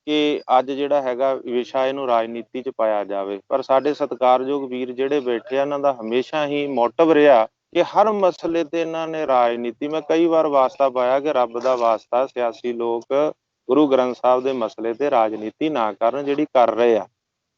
ਕਿ ਅੱਜ ਜਿਹੜਾ ਹੈਗਾ ਵਿਸ਼ਾ ਇਹਨੂੰ ਰਾਜਨੀਤੀ 'ਚ ਪਾਇਆ ਜਾਵੇ, ਪਰ ਸਾਡੇ ਸਤਿਕਾਰਯੋਗ ਵੀਰ ਜਿਹੜੇ ਬੈਠੇ ਆ, ਇਹਨਾਂ ਦਾ ਹਮੇਸ਼ਾ ਹੀ ਮੋਟਿਵ ਰਿਹਾ ਕਿ ਹਰ ਮਸਲੇ ਤੇ ਇਹਨਾਂ ਨੇ ਰਾਜਨੀਤੀ, ਮੈਂ ਕਈ ਵਾਰ ਵਾਸਤਾ ਪਾਇਆ ਕਿ ਰੱਬ ਦਾ ਵਾਸਤਾ ਸਿਆਸੀ ਲੋਕ ਗੁਰੂ ਗ੍ਰੰਥ ਸਾਹਿਬ ਦੇ ਮਸਲੇ ਤੇ ਰਾਜਨੀਤੀ ਨਾ ਕਰਨ, ਜਿਹੜੀ ਕਰ ਰਹੇ ਆ।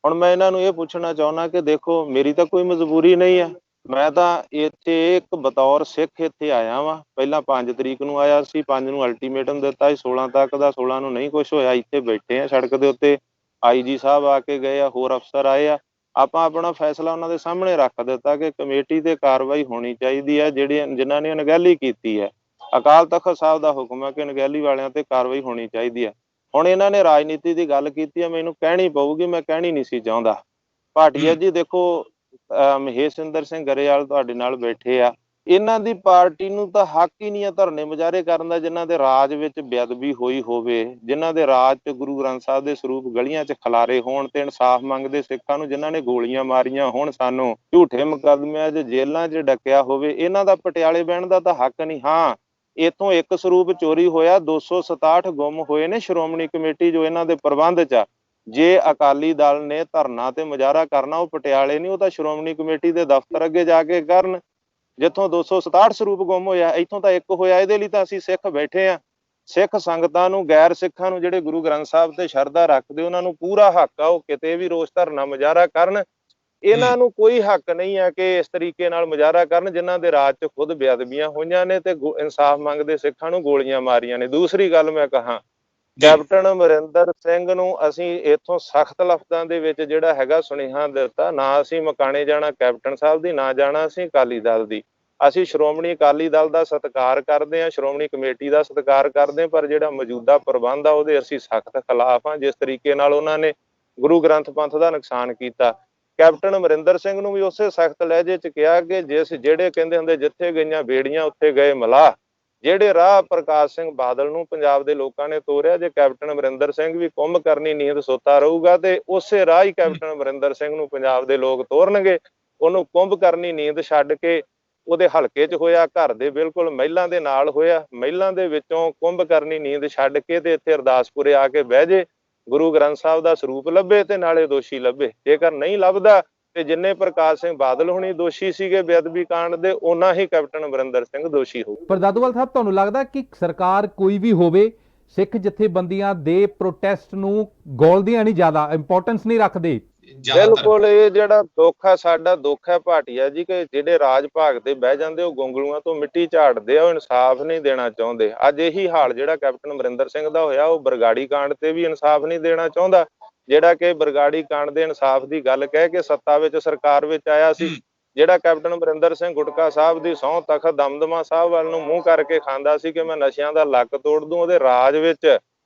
ਹੁਣ ਮੈਂ ਇਹਨਾਂ ਨੂੰ ਇਹ ਪੁੱਛਣਾ ਚਾਹੁੰਦਾ ਕਿ ਦੇਖੋ, ਮੇਰੀ ਤਾਂ ਕੋਈ ਮਜਬੂਰੀ ਨਹੀਂ ਹੈ, ਮੈਂ ਤਾਂ ਇੱਥੇ ਇੱਕ ਬਤੌਰ ਸਿੱਖ ਇੱਥੇ ਆਇਆ ਵਾਂ। ਪਹਿਲਾਂ 5 ਤਰੀਕ ਨੂੰ ਆਇਆ ਸੀ, 5 ਨੂੰ ਅਲਟੀਮੇਟਮ ਦਿੱਤਾ ਸੀ, 16 ਤੱਕ ਦਾ, 16 ਨੂੰ ਨਹੀਂ ਕੁਛ ਹੋਇਆ। ਇੱਥੇ ਬੈਠੇ ਆ ਸੜਕ ਦੇ ਉੱਤੇ, IG ਸਾਹਿਬ ਆ ਕੇ ਗਏ ਆ, ਹੋਰ ਅਫਸਰ ਆਏ ਆ, ਆਪਾਂ ਆਪਣਾ ਫੈਸਲਾ ਉਹਨਾਂ ਦੇ ਸਾਹਮਣੇ ਰੱਖ ਦਿੱਤਾ ਕਿ ਕਮੇਟੀ ਤੇ ਕਾਰਵਾਈ ਹੋਣੀ ਚਾਹੀਦੀ ਹੈ, ਜਿਨ੍ਹਾਂ ਨੇ ਅਣਗਹਿਲੀ ਕੀਤੀ ਹੈ। ਅਕਾਲ ਤਖਤ ਸਾਹਿਬ ਦਾ ਹੁਕਮ ਹੈ ਕਿ ਅਣਗਹਿਲੀ ਵਾਲਿਆਂ ਤੇ ਕਾਰਵਾਈ ਹੋਣੀ ਚਾਹੀਦੀ ਹੈ। ਹੁਣ ਇਹਨਾਂ ਨੇ ਰਾਜਨੀਤੀ ਦੀ ਗੱਲ ਕੀਤੀ ਹੈ, ਮੈਨੂੰ ਕਹਿਣੀ ਪਊਗੀ, ਮੈਂ ਕਹਿਣੀ ਨਹੀਂ ਸੀ ਚਾਹੁੰਦਾ। ਭਾਟੀਆ ਜੀ ਦੇਖੋ, ਮਹੇਸ਼ਿੰਦਰ ਸਿੰਘ ਗਰੇਵਾਲ ਤੁਹਾਡੇ ਨਾਲ ਬੈਠੇ ਆ, ਇਹਨਾਂ ਦੀ ਪਾਰਟੀ ਨੂੰ ਤਾਂ ਹੱਕ ਹੀ ਨਹੀਂ ਆ ਧਰਨੇ ਮੁਜ਼ਾਹਰੇ ਕਰਨ ਦਾ, ਜਿਨ੍ਹਾਂ ਦੇ ਰਾਜ ਵਿੱਚ ਬੇਅਦਬੀ ਹੋਈ ਹੋਵੇ, ਜਿਨ੍ਹਾਂ ਦੇ ਰਾਜ 'ਚ ਗੁਰੂ ਗ੍ਰੰਥ ਸਾਹਿਬ ਦੇ ਸਰੂਪ ਗਲੀਆਂ 'ਚ ਖਿਲਾਰੇ ਹੋਣ ਤੇ ਇਨਸਾਫ ਮੰਗਦੇ ਸਿੱਖਾਂ ਨੂੰ ਜਿਨ੍ਹਾਂ ਨੇ ਗੋਲੀਆਂ ਮਾਰੀਆਂ ਹੋਣ, ਸਾਨੂੰ ਝੂਠੇ ਮੁਕੱਦਮਿਆਂ 'ਚ ਜੇਲ੍ਹਾਂ 'ਚ ਡੱਕਿਆ ਹੋਵੇ, ਇਹਨਾਂ ਦਾ ਪਟਿਆਲੇ ਬਹਿਣ ਦਾ ਤਾਂ ਹੱਕ ਨਹੀਂ। ਹਾਂ, ਇੱਥੋਂ ਇੱਕ ਸਰੂਪ ਚੋਰੀ ਹੋਇਆ, 267 ਗੁੰਮ ਹੋਏ ਨੇ। ਸ਼੍ਰੋਮਣੀ ਕਮੇਟੀ ਜੋ ਇਹਨਾਂ ਦੇ ਪ੍ਰਬੰਧ 'ਚ ਆ, ਜੇ ਅਕਾਲੀ ਦਲ ਨੇ ਧਰਨਾ ਤੇ ਮੁਜ਼ਾਹਰਾ ਕਰਨਾ, ਉਹ ਪਟਿਆਲੇ ਨਹੀਂ, ਉਹ ਤਾਂ ਸ਼੍ਰੋਮਣੀ ਕਮੇਟੀ ਦੇ ਦਫ਼ਤਰ ਅੱਗੇ ਜਾ ਕੇ ਕਰਨ, ਜਿੱਥੋਂ 267 ਸਰੂਪ ਗੁੰਮ ਹੋਇਆ, ਇੱਥੋਂ ਤਾਂ ਇੱਕ ਹੋਇਆ। ਇਹਦੇ ਲਈ ਤਾਂ ਅਸੀਂ ਸਿੱਖ ਬੈਠੇ ਆ। ਸਿੱਖ ਸੰਗਤਾਂ ਨੂੰ, ਗੈਰ ਸਿੱਖਾਂ ਨੂੰ, ਜਿਹੜੇ ਗੁਰੂ ਗ੍ਰੰਥ ਸਾਹਿਬ ਤੇ ਸ਼ਰਧਾ ਰੱਖਦੇ, ਉਹਨਾਂ ਨੂੰ ਪੂਰਾ ਹੱਕ ਆ ਉਹ ਕਿਤੇ ਵੀ ਰੋਸ ਧਰਨਾ ਮੁਜ਼ਾਹਰਾ ਕਰਨ। ਇਹਨਾਂ ਨੂੰ ਕੋਈ ਹੱਕ ਨਹੀਂ ਹੈ ਕਿ ਇਸ ਤਰੀਕੇ ਨਾਲ ਮੁਜ਼ਾਹਰਾ ਕਰਨ, ਜਿਨ੍ਹਾਂ ਦੇ ਰਾਜ 'ਚ ਖੁਦ ਬੇਅਦਬੀਆਂ ਹੋਈਆਂ ਨੇ ਤੇ ਇਨਸਾਫ ਮੰਗਦੇ ਸਿੱਖਾਂ ਨੂੰ ਗੋਲੀਆਂ ਮਾਰੀਆਂ ਨੇ। ਦੂਸਰੀ ਗੱਲ ਮੈਂ ਕਹਾਂ, ਕੈਪਟਨ ਅਮਰਿੰਦਰ ਸਿੰਘ ਨੂੰ ਅਸੀਂ ਇੱਥੋਂ ਸਖਤ ਲਫ਼ਜ਼ਾਂ ਦੇ ਵਿੱਚ ਜਿਹੜਾ ਹੈਗਾ ਸੁਨੇਹਾ ਦਿੱਤਾ, ਨਾ ਅਸੀਂ ਮਕਾਣੇ ਜਾਣਾ ਕੈਪਟਨ ਸਾਹਿਬ ਦੀ, ਨਾ ਜਾਣਾ ਅਸੀਂ ਅਕਾਲੀ ਦਲ ਦੀ। ਅਸੀਂ ਸ਼੍ਰੋਮਣੀ ਅਕਾਲੀ ਦਲ ਦਾ ਸਤਿਕਾਰ ਕਰਦੇ ਹਾਂ, ਸ਼੍ਰੋਮਣੀ ਕਮੇਟੀ ਦਾ ਸਤਿਕਾਰ ਕਰਦੇ ਹਾਂ, ਪਰ ਜਿਹੜਾ ਮੌਜੂਦਾ ਪ੍ਰਬੰਧ ਆ ਉਹਦੇ ਅਸੀਂ ਸਖਤ ਖਿਲਾਫ ਹਾਂ। ਜਿਸ ਤਰੀਕੇ ਨਾਲ ਉਹਨਾਂ ਨੇ ਗੁਰੂ ਗ੍ਰੰਥ ਪੰਥ ਦਾ ਨੁਕਸਾਨ ਕੀਤਾ, ਕੈਪਟਨ ਅਮਰਿੰਦਰ ਸਿੰਘ ਨੂੰ ਵੀ ਉਸੇ ਸਖਤ ਲਹਿਜੇ 'ਚ ਕਿਹਾ ਕਿ ਜਿਹੜੇ ਕਹਿੰਦੇ ਹੁੰਦੇ ਜਿੱਥੇ ਗਈਆਂ ਬੇੜੀਆਂ ਉੱਥੇ ਗਏ ਮਲਾਹ, ਜਿਹੜੇ ਰਾਹ ਪ੍ਰਕਾਸ਼ ਸਿੰਘ ਬਾਦਲ ਨੂੰ ਪੰਜਾਬ ਦੇ ਲੋਕਾਂ ਨੇ ਤੋਰਿਆ, ਜੇ ਕੈਪਟਨ ਅਮਰਿੰਦਰ ਸਿੰਘ ਵੀ ਕੁੰਭ ਕਰਨੀ ਨੀਂਦ ਸੁੱਤਾ ਰਹੂਗਾ ਤੇ ਉਸੇ ਰਾਹ ਹੀ ਕੈਪਟਨ ਅਮਰਿੰਦਰ ਸਿੰਘ ਨੂੰ ਪੰਜਾਬ ਦੇ ਲੋਕ ਤੋਰਨਗੇ। ਉਹਨੂੰ ਕੁੰਭ ਕਰਨੀ ਨੀਂਦ ਛੱਡ ਕੇ ਉਹਦੇ ਹਲਕੇ 'ਚ ਹੋਇਆ, ਘਰ ਦੇ ਬਿਲਕੁਲ ਮਹਿਲਾਂ ਦੇ ਨਾਲ ਹੋਇਆ, ਮਹਿਲਾਂ ਦੇ ਵਿੱਚੋਂ ਕੁੰਭ ਕਰਨੀ ਨੀਂਦ ਛੱਡ ਕੇ ਤੇ ਇੱਥੇ ਅਰਦਾਸਪੁਰੇ ਆ ਕੇ ਬਹਿ ਜੇ, ਗੁਰੂ ਗ੍ਰੰਥ ਸਾਹਿਬ ਦਾ ਸਰੂਪ ਲੱਭੇ ਤੇ ਨਾਲੇ ਦੋਸ਼ੀ ਲੱਭੇ। ਜੇਕਰ ਨਹੀਂ ਲੱਭਦਾ ਤੇ ਜਿੰਨੇ ਪ੍ਰਕਾਸ਼ ਸਿੰਘ ਬਾਦਲ ਹੁਣੀ ਦੋਸ਼ੀ ਸੀਗੇ ਬੇਅਦਬੀ ਕਾਂਡ ਦੇ, ਉਹਨਾਂ ਹੀ ਕੈਪਟਨ ਅਮਰਿੰਦਰ ਸਿੰਘ ਦੋਸ਼ੀ ਹੋਊ।
ਪਰ ਦਾਦੂਵਾਲ ਸਾਹਿਬ, ਤੁਹਾਨੂੰ ਲੱਗਦਾ ਕਿ ਸਰਕਾਰ ਕੋਈ ਵੀ ਹੋਵੇ, ਸਿੱਖ ਜਥੇਬੰਦੀਆਂ ਦੇ ਪ੍ਰੋਟੈਸਟ ਨੂੰ ਗੌਲਦੀਆਂ ਨਹੀਂ, ਜ਼ਿਆਦਾ ਇੰਪੋਰਟੈਂਸ ਨਹੀਂ ਰੱਖਦੇ?
ਬਿਲਕੁਲ, ਇਹ ਜਿਹੜਾ ਦੁੱਖ ਆ ਸਾਡਾ ਦੁੱਖ ਹੈ ਭਾਟੀਆ ਜੀ, ਕਿ ਜਿਹੜੇ ਰਾਜ ਭਾਗ ਤੇ ਬਹਿ ਜਾਂਦੇ ਉਹ ਗੋਂਗਲੂਆਂ ਤੋਂ ਮਿੱਟੀ ਝਾੜਦੇ ਆ, ਉਹ ਇਨਸਾਫ ਨਹੀਂ ਦੇਣਾ ਚਾਹੁੰਦੇ। ਅੱਜ ਇਹੀ ਹਾਲ ਜਿਹੜਾ ਕੈਪਟਨ ਅਮਰਿੰਦਰ ਸਿੰਘ ਦਾ ਹੋਇਆ, ਉਹ ਬਰਗਾੜੀ ਕਾਂਡ ਤੇ ਵੀ ਇਨਸਾਫ ਨਹੀਂ ਦੇਣਾ ਚਾਹੁੰਦਾ, ਜਿਹੜਾ ਕਿ ਬਰਗਾੜੀ ਕਾਂਡ ਦੇ ਇਨਸਾਫ ਦੀ ਗੱਲ ਕਹਿ ਕੇ ਸੱਤਾ ਵਿੱਚ ਸਰਕਾਰ ਵਿੱਚ ਆਇਆ ਸੀ। ਜਿਹੜਾ ਕੈਪਟਨ ਅਮਰਿੰਦਰ ਸਿੰਘ ਗੁਟਕਾ ਸਾਹਿਬ ਦੀ ਸਹੁੰ ਤਖਤ ਦਮਦਮਾ ਸਾਹਿਬ ਵੱਲ ਨੂੰ ਮੂੰਹ ਕਰਕੇ ਖਾਂਦਾ ਸੀ ਕਿ ਮੈਂ ਨਸ਼ਿਆਂ ਦਾ ਲੱਕ ਤੋੜ ਦੂੰ, ਉਹਦੇ ਰਾਜ ਵਿੱਚ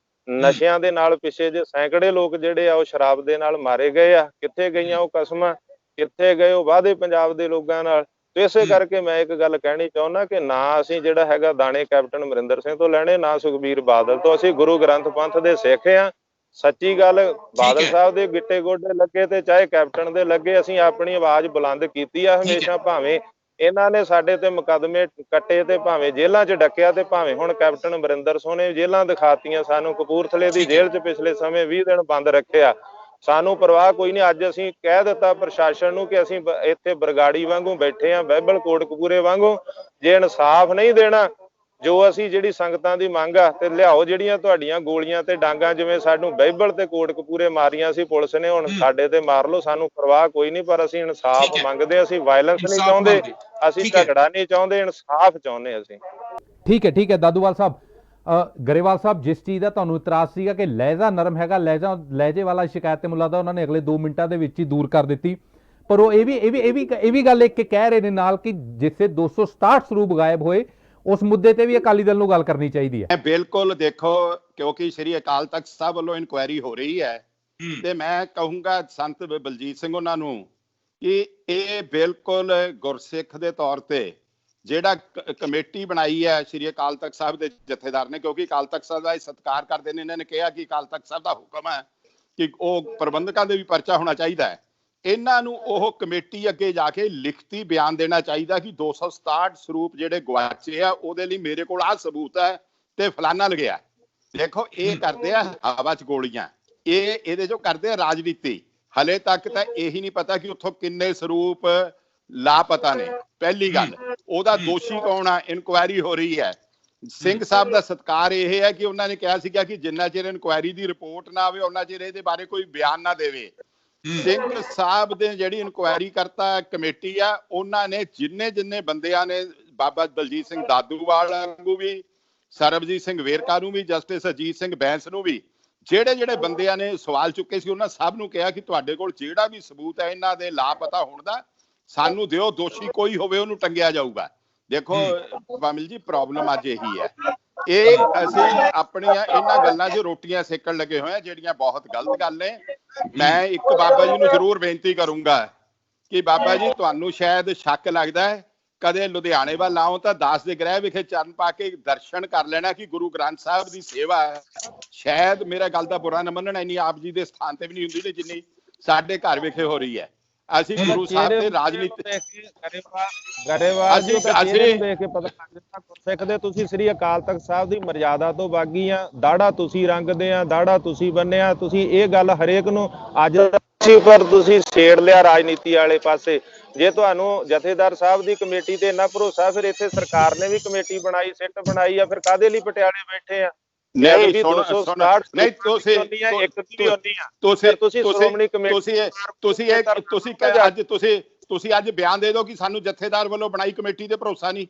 ਨਸ਼ਿਆਂ ਦੇ ਨਾਲ ਪਿੱਛੇ ਜੇ ਸੈਂਕੜੇ ਲੋਕ ਜਿਹੜੇ ਆ ਉਹ ਸ਼ਰਾਬ ਦੇ ਨਾਲ ਮਾਰੇ ਗਏ ਆ। ਕਿੱਥੇ ਗਈਆਂ ਉਹ ਕਸਮਾਂ, ਕਿੱਥੇ ਗਏ ਉਹ ਵਾਅਦੇ ਪੰਜਾਬ ਦੇ ਲੋਕਾਂ ਨਾਲ? ਤੇ ਇਸੇ ਕਰਕੇ ਮੈਂ ਇੱਕ ਗੱਲ ਕਹਿਣੀ ਚਾਹੁੰਦਾ ਕਿ ਨਾ ਅਸੀਂ ਜਿਹੜਾ ਹੈਗਾ ਦਾਣੇ ਕੈਪਟਨ ਅਮਰਿੰਦਰ ਸਿੰਘ ਤੋਂ ਲੈਣੇ, ਨਾ ਸੁਖਬੀਰ ਬਾਦਲ ਤੋਂ। ਅਸੀਂ ਗੁਰੂ ਗ੍ਰੰਥ ਪੰਥ ਦੇ ਸਿੱਖ ਆ। ਸੱਚੀ ਗੱਲ, ਬਾਦਲ ਸਾਹਿਬ ਦੇ ਗਿੱਟੇ ਗੋਡੇ ਲੱਗੇ ਤੇ ਚਾਹੇ ਕੈਪਟਨ ਦੇ ਲੱਗੇ, ਅਸੀਂ ਆਪਣੀ ਆਵਾਜ਼ ਬੁਲੰਦ ਕੀਤੀ ਆ ਹਮੇਸ਼ਾ। ਭਾਵੇਂ ਇਹਨਾਂ ਨੇ ਸਾਡੇ ਤੇ ਮੁਕੱਦਮੇ ਕੱਟੇ ਤੇ ਭਾਵੇਂ ਜੇਲ੍ਹਾਂ 'ਚ ਡੱਕਿਆ ਤੇ ਭਾਵੇਂ ਹੁਣ ਕੈਪਟਨ ਅਮਰਿੰਦਰ ਸਿੰਘ ਨੇ ਜੇਲ੍ਹਾਂ ਦਿਖਾਤੀਆਂ ਸਾਨੂੰ। ਕਪੂਰਥਲੇ ਦੀ ਜੇਲ੍ਹ 'ਚ ਪਿਛਲੇ ਸਮੇਂ 20 ਦਿਨ ਬੰਦ ਰੱਖਿਆ, ਸਾਨੂੰ ਪਰਵਾਹ ਕੋਈ ਨਹੀਂ। ਅੱਜ ਅਸੀਂ ਕਹਿ ਦਿੱਤਾ ਪ੍ਰਸ਼ਾਸਨ ਨੂੰ ਕਿ ਅਸੀਂ ਇੱਥੇ ਬਰਗਾੜੀ ਵਾਂਗੂ ਬੈਠੇ ਆ, ਬਾਈਬਲ ਕੋਟਕਪੂਰੇ ਵਾਂਗੂ। ਜੇ ਇਨਸਾਫ ਨਹੀਂ ਦੇਣਾ, ਜੋ ਅਸੀਂ ਜਿਹੜੀ ਸੰਗਤਾਂ ਦੀ ਮੰਗ ਆ, ਤੇ ਲਿਆਓ ਜਿਹੜੀਆਂ ਤੁਹਾਡੀਆਂ ਗੋਲੀਆਂ ਤੇ ਡਾਂਗਾ, ਜਿਵੇਂ ਸਾਨੂੰ ਬਾਈਬਲ ਤੇ ਕੋਟਕਪੂਰੇ ਮਾਰੀਆਂ ਸੀ ਪੁਲਿਸ ਨੇ, ਹੁਣ ਸਾਡੇ ਤੇ ਮਾਰ ਲਓ, ਸਾਨੂੰ ਪਰਵਾਹ ਕੋਈ ਨਹੀਂ। ਪਰ ਅਸੀਂ ਇਨਸਾਫ ਮੰਗਦੇ, ਅਸੀਂ ਵਾਇਲੈਂਸ ਨਹੀਂ ਚਾਹੁੰਦੇ, ਅਸੀਂ ਝਗੜਾ ਨਹੀਂ ਚਾਹੁੰਦੇ, ਇਨਸਾਫ ਚਾਹੁੰਦੇ ਅਸੀਂ।
ਠੀਕ ਹੈ ਦਾਦੂਵਾਲ ਸਾਹਿਬ। ਗਰੇਵਾਲ ਸਾਹਿਬ, ਜਿਸ ਚੀਜ਼ ਦਾ ਤੁਹਾਨੂੰ ਇਤਰਾਜ਼ ਸੀਗਾ ਕਿ ਲਹਿਜਾ ਨਰਮ ਹੈਗਾ, ਲਹਿਜੇ ਵਾਲਾ ਸ਼ਿਕਾਇਤ ਤੇ ਮੁੱਲਾ ਦਾ ਉਹਨਾਂ ਨੇ ਅਗਲੇ 2 ਮਿੰਟਾਂ ਦੇ ਵਿੱਚ ਹੀ ਦੂਰ ਕਰ ਦਿੱਤੀ। ਪਰ ਉਹ ਇਹ ਵੀ ਗੱਲ ਇੱਕ ਕਹਿ ਰਹੇ ਨੇ ਨਾਲ ਕਿ ਜਿੱਥੇ 267 ਸਰੂਪ ਗਾਇਬ ਹੋਏ, ਉਸ ਮੁੱਦੇ ਤੇ ਵੀ ਅਕਾਲੀ ਦਲ ਨੂੰ ਗੱਲ ਕਰਨੀ ਚਾਹੀਦੀ ਹੈ।
ਬਿਲਕੁਲ, ਦੇਖੋ ਕਿਉਂਕਿ ਸ੍ਰੀ ਅਕਾਲ ਤਖਤ ਸਾਹਿਬ ਵੱਲੋਂ ਇਨਕੁਆਇਰੀ ਹੋ ਰਹੀ ਹੈ ਤੇ ਮੈਂ ਕਹੂੰਗਾ ਸੰਤ ਬਲਜੀਤ ਸਿੰਘ ਉਹਨਾਂ ਨੂੰ ਕਿ ਇਹ ਬਿਲਕੁਲ ਗੁਰਸਿੱਖ ਦੇ ਤੌਰ ਤੇ ਜਿਹੜਾ ਕਮੇਟੀ ਬਣਾਈ ਹੈ ਸ੍ਰੀ ਅਕਾਲ ਤਖਤ ਸਾਹਿਬ ਦੇ ਜਥੇਦਾਰ ਨੇ, ਕਿਉਂਕਿ ਅਕਾਲ ਤਖਤ ਸਾਹਿਬ ਦਾ ਇਹ ਸਤਿਕਾਰ ਕਰਦੇ ਨੇ, ਇਹਨਾਂ ਨੇ ਕਿਹਾ ਕਿ ਅਕਾਲ ਤਖਤ ਸਾਹਿਬ ਦਾ ਹੁਕਮ ਹੈ ਕਿ ਉਹ ਪ੍ਰਬੰਧਕਾਂ ਦੇ ਵੀ ਪਰਚਾ ਹੋਣਾ ਚਾਹੀਦਾ ਹੈ। ਇਹਨਾਂ ਨੂੰ ਉਹ ਕਮੇਟੀ ਅੱਗੇ ਜਾ ਕੇ ਲਿਖਤੀ ਬਿਆਨ ਦੇਣਾ ਚਾਹੀਦਾ ਕਿ 267 ਸਰੂਪ ਜਿਹੜੇ ਗਵਾਚੇ ਆ, ਉਹਦੇ ਲਈ ਮੇਰੇ ਕੋਲ ਆਹ ਸਬੂਤ ਹੈ ਤੇ ਫਲਾਨਾ ਲਗਿਆ। ਦੇਖੋ, ਇਹ ਕਰਦੇ ਆ ਹਵਾ 'ਚ ਗੋਲੀਆਂ, ਇਹਦੇ ਚੋਂ ਕਰਦੇ ਆ ਰਾਜਨੀਤੀ। ਹਲੇ ਤੱਕ ਤਾਂ ਇਹੀ ਨਹੀਂ ਪਤਾ ਕਿ ਉੱਥੋਂ ਕਿੰਨੇ ਸਰੂਪ ਲਾਪਤਾ ਨੇ। ਪਹਿਲੀ ਗੱਲ, ਉਹਦਾ ਦੋਸ਼ੀ ਕੌਣ ਆ? ਇਨਕੁਆਇਰੀ ਹੋ ਰਹੀ ਹੈ। ਸਿੰਘ ਸਾਹਿਬ ਦਾ ਸਤਿਕਾਰ ਇਹ ਹੈ ਕਿ ਉਹਨਾਂ ਨੇ ਕਿਹਾ ਸੀਗਾ ਕਿ ਜਿੰਨਾ ਚਿਰ ਇਨਕੁਆਇਰੀ ਦੀ ਰਿਪੋਰਟ ਨਾ ਆਵੇ ਉਹਨਾਂ ਚਿਰ ਇਹਦੇ ਬਾਰੇ ਕੋਈ ਬਿਆਨ ਨਾ ਦੇਵੇ। ਸਿੰਘ ਸਾਹਿਬ ਦੇ ਜਿਹੜੀ ਇਨਕੁਆਇਰੀ ਕਰਤਾ ਕਮੇਟੀ ਆ, ਉਹਨਾਂ ਨੇ ਜਿੰਨੇ ਬੰਦਿਆਂ ਨੇ, ਬਾਬਾ ਦਲਜੀਤ ਸਿੰਘ ਦਾਦੂਵਾਲ ਨੂੰ ਵੀ, ਸਰਬਜੀਤ ਸਿੰਘ ਵੇਰਕਾ ਨੂੰ ਵੀ, ਜਸਟਿਸ ਅਜੀਤ ਸਿੰਘ ਬੈਂਸ ਨੂੰ ਵੀ, ਜਿਹੜੇ ਬੰਦਿਆਂ ਨੇ ਸਵਾਲ ਚੁੱਕੇ ਸੀ, ਉਹਨਾਂ ਸਭ ਨੂੰ ਕਿਹਾ ਕਿ ਤੁਹਾਡੇ ਕੋਲ ਜਿਹੜਾ ਵੀ ਸਬੂਤ ਹੈ ਇਹਨਾਂ ਦੇ ਲਾਪਤਾ ਹੋਣ ਦਾ, ਸਾਨੂੰ ਦਿਓ। ਦੋਸ਼ੀ ਕੋਈ ਹੋਵੇ ਉਹਨੂੰ ਟੰਗਿਆ ਜਾਊਗਾ। ਦੇਖੋ ਵਾਮਿਲ ਜੀ, ਪ੍ਰੋਬਲਮ ਅੱਜ ਇਹੀ ਹੈ। ਇਹ ਅਸੀਂ ਆਪਣੀਆਂ ਇਹਨਾਂ ਗੱਲਾਂ 'ਚ ਰੋਟੀਆਂ ਸੇਕਣ ਲੱਗੇ ਹੋਏ ਆ, ਜਿਹੜੀਆਂ ਬਹੁਤ ਗਲਤ ਗੱਲ ਨੇ। ਮੈਂ ਇੱਕ ਬਾਬਾ ਜੀ ਨੂੰ ਜ਼ਰੂਰ ਬੇਨਤੀ ਕਰੂੰਗਾ ਕਿ ਬਾਬਾ ਜੀ, ਤੁਹਾਨੂੰ ਸ਼ਾਇਦ ਸ਼ੱਕ ਲੱਗਦਾ ਹੈ, ਕਦੇ ਲੁਧਿਆਣੇ ਵੱਲ ਆਓ ਤਾਂ ਦਾਸ ਦੇ ਗ੍ਰਹਿ ਵਿਖੇ ਚਰਨ ਪਾ ਕੇ ਦਰਸ਼ਨ ਕਰ ਲੈਣਾ ਕਿ ਗੁਰੂ ਗ੍ਰੰਥ ਸਾਹਿਬ ਦੀ ਸੇਵਾ ਹੈ। ਸ਼ਾਇਦ ਮੇਰਾ ਗੱਲ ਦਾ ਬੁਰਾ ਨਾ ਮੰਨਣਾ, ਇੰਨੀ ਆਪ ਜੀ ਦੇ ਸਥਾਨ ਤੇ ਵੀ ਨਹੀਂ ਹੁੰਦੀ ਜਿੰਨੀ ਸਾਡੇ ਘਰ ਵਿਖੇ ਹੋ ਰਹੀ ਹੈ। ਅਸੀਂ ਗੁਰੂ ਸਾਹਿਬ ਤੇ ਰਾਜਨੀਤੀ
ਗਰੇਵਾਲ ਜੀ ਦੇਖ ਕੇ ਪਤਾ ਲੱਗ ਜਾਂਦਾ ਗੁਰਸਿੱਖ ਦੇ ਤੁਸੀਂ ਸ੍ਰੀ ਅਕਾਲ ਤਖਤ ਸਾਹਿਬ ਦੀ ਮਰਜ਼ਾਦਾ ਤੋਂ ਬਾਗੀ ਆ। ਦਾੜਾ ਤੁਸੀਂ ਰੰਗਦੇ ਆ, ਦਾੜਾ ਤੁਸੀਂ ਬੰਨਿਆ, ਤੁਸੀਂ ਇਹ ਗੱਲ ਹਰੇਕ ਨੂੰ ਅੱਜ ਪਰ ਤੁਸੀਂ ਛੇੜ ਲਿਆ ਰਾਜਨੀਤੀ ਵਾਲੇ ਪਾਸੇ। ਜੇ ਤੁਹਾਨੂੰ ਜਥੇਦਾਰ ਸਾਹਿਬ ਦੀ ਕਮੇਟੀ ਤੇ ਇੰਨਾ ਭਰੋਸਾ, ਫਿਰ ਇੱਥੇ ਸਰਕਾਰ ਨੇ ਵੀ ਕਮੇਟੀ ਬਣਾਈ, ਸਿੱਟ ਬਣਾਈ ਆ, ਫਿਰ ਕਾਹਦੇ ਲਈ ਪਟਿਆਲੇ ਬੈਠੇ ਆ?
ਨਹੀਂ, ਤੁਸੀਂ ਅੱਜ ਬਿਆਨ ਦੇ ਦਿਓ ਕਿ ਸਾਨੂੰ ਜਥੇਦਾਰ ਵੱਲੋਂ ਬਣਾਈ ਕਮੇਟੀ ਤੇ ਭਰੋਸਾ ਨਹੀਂ।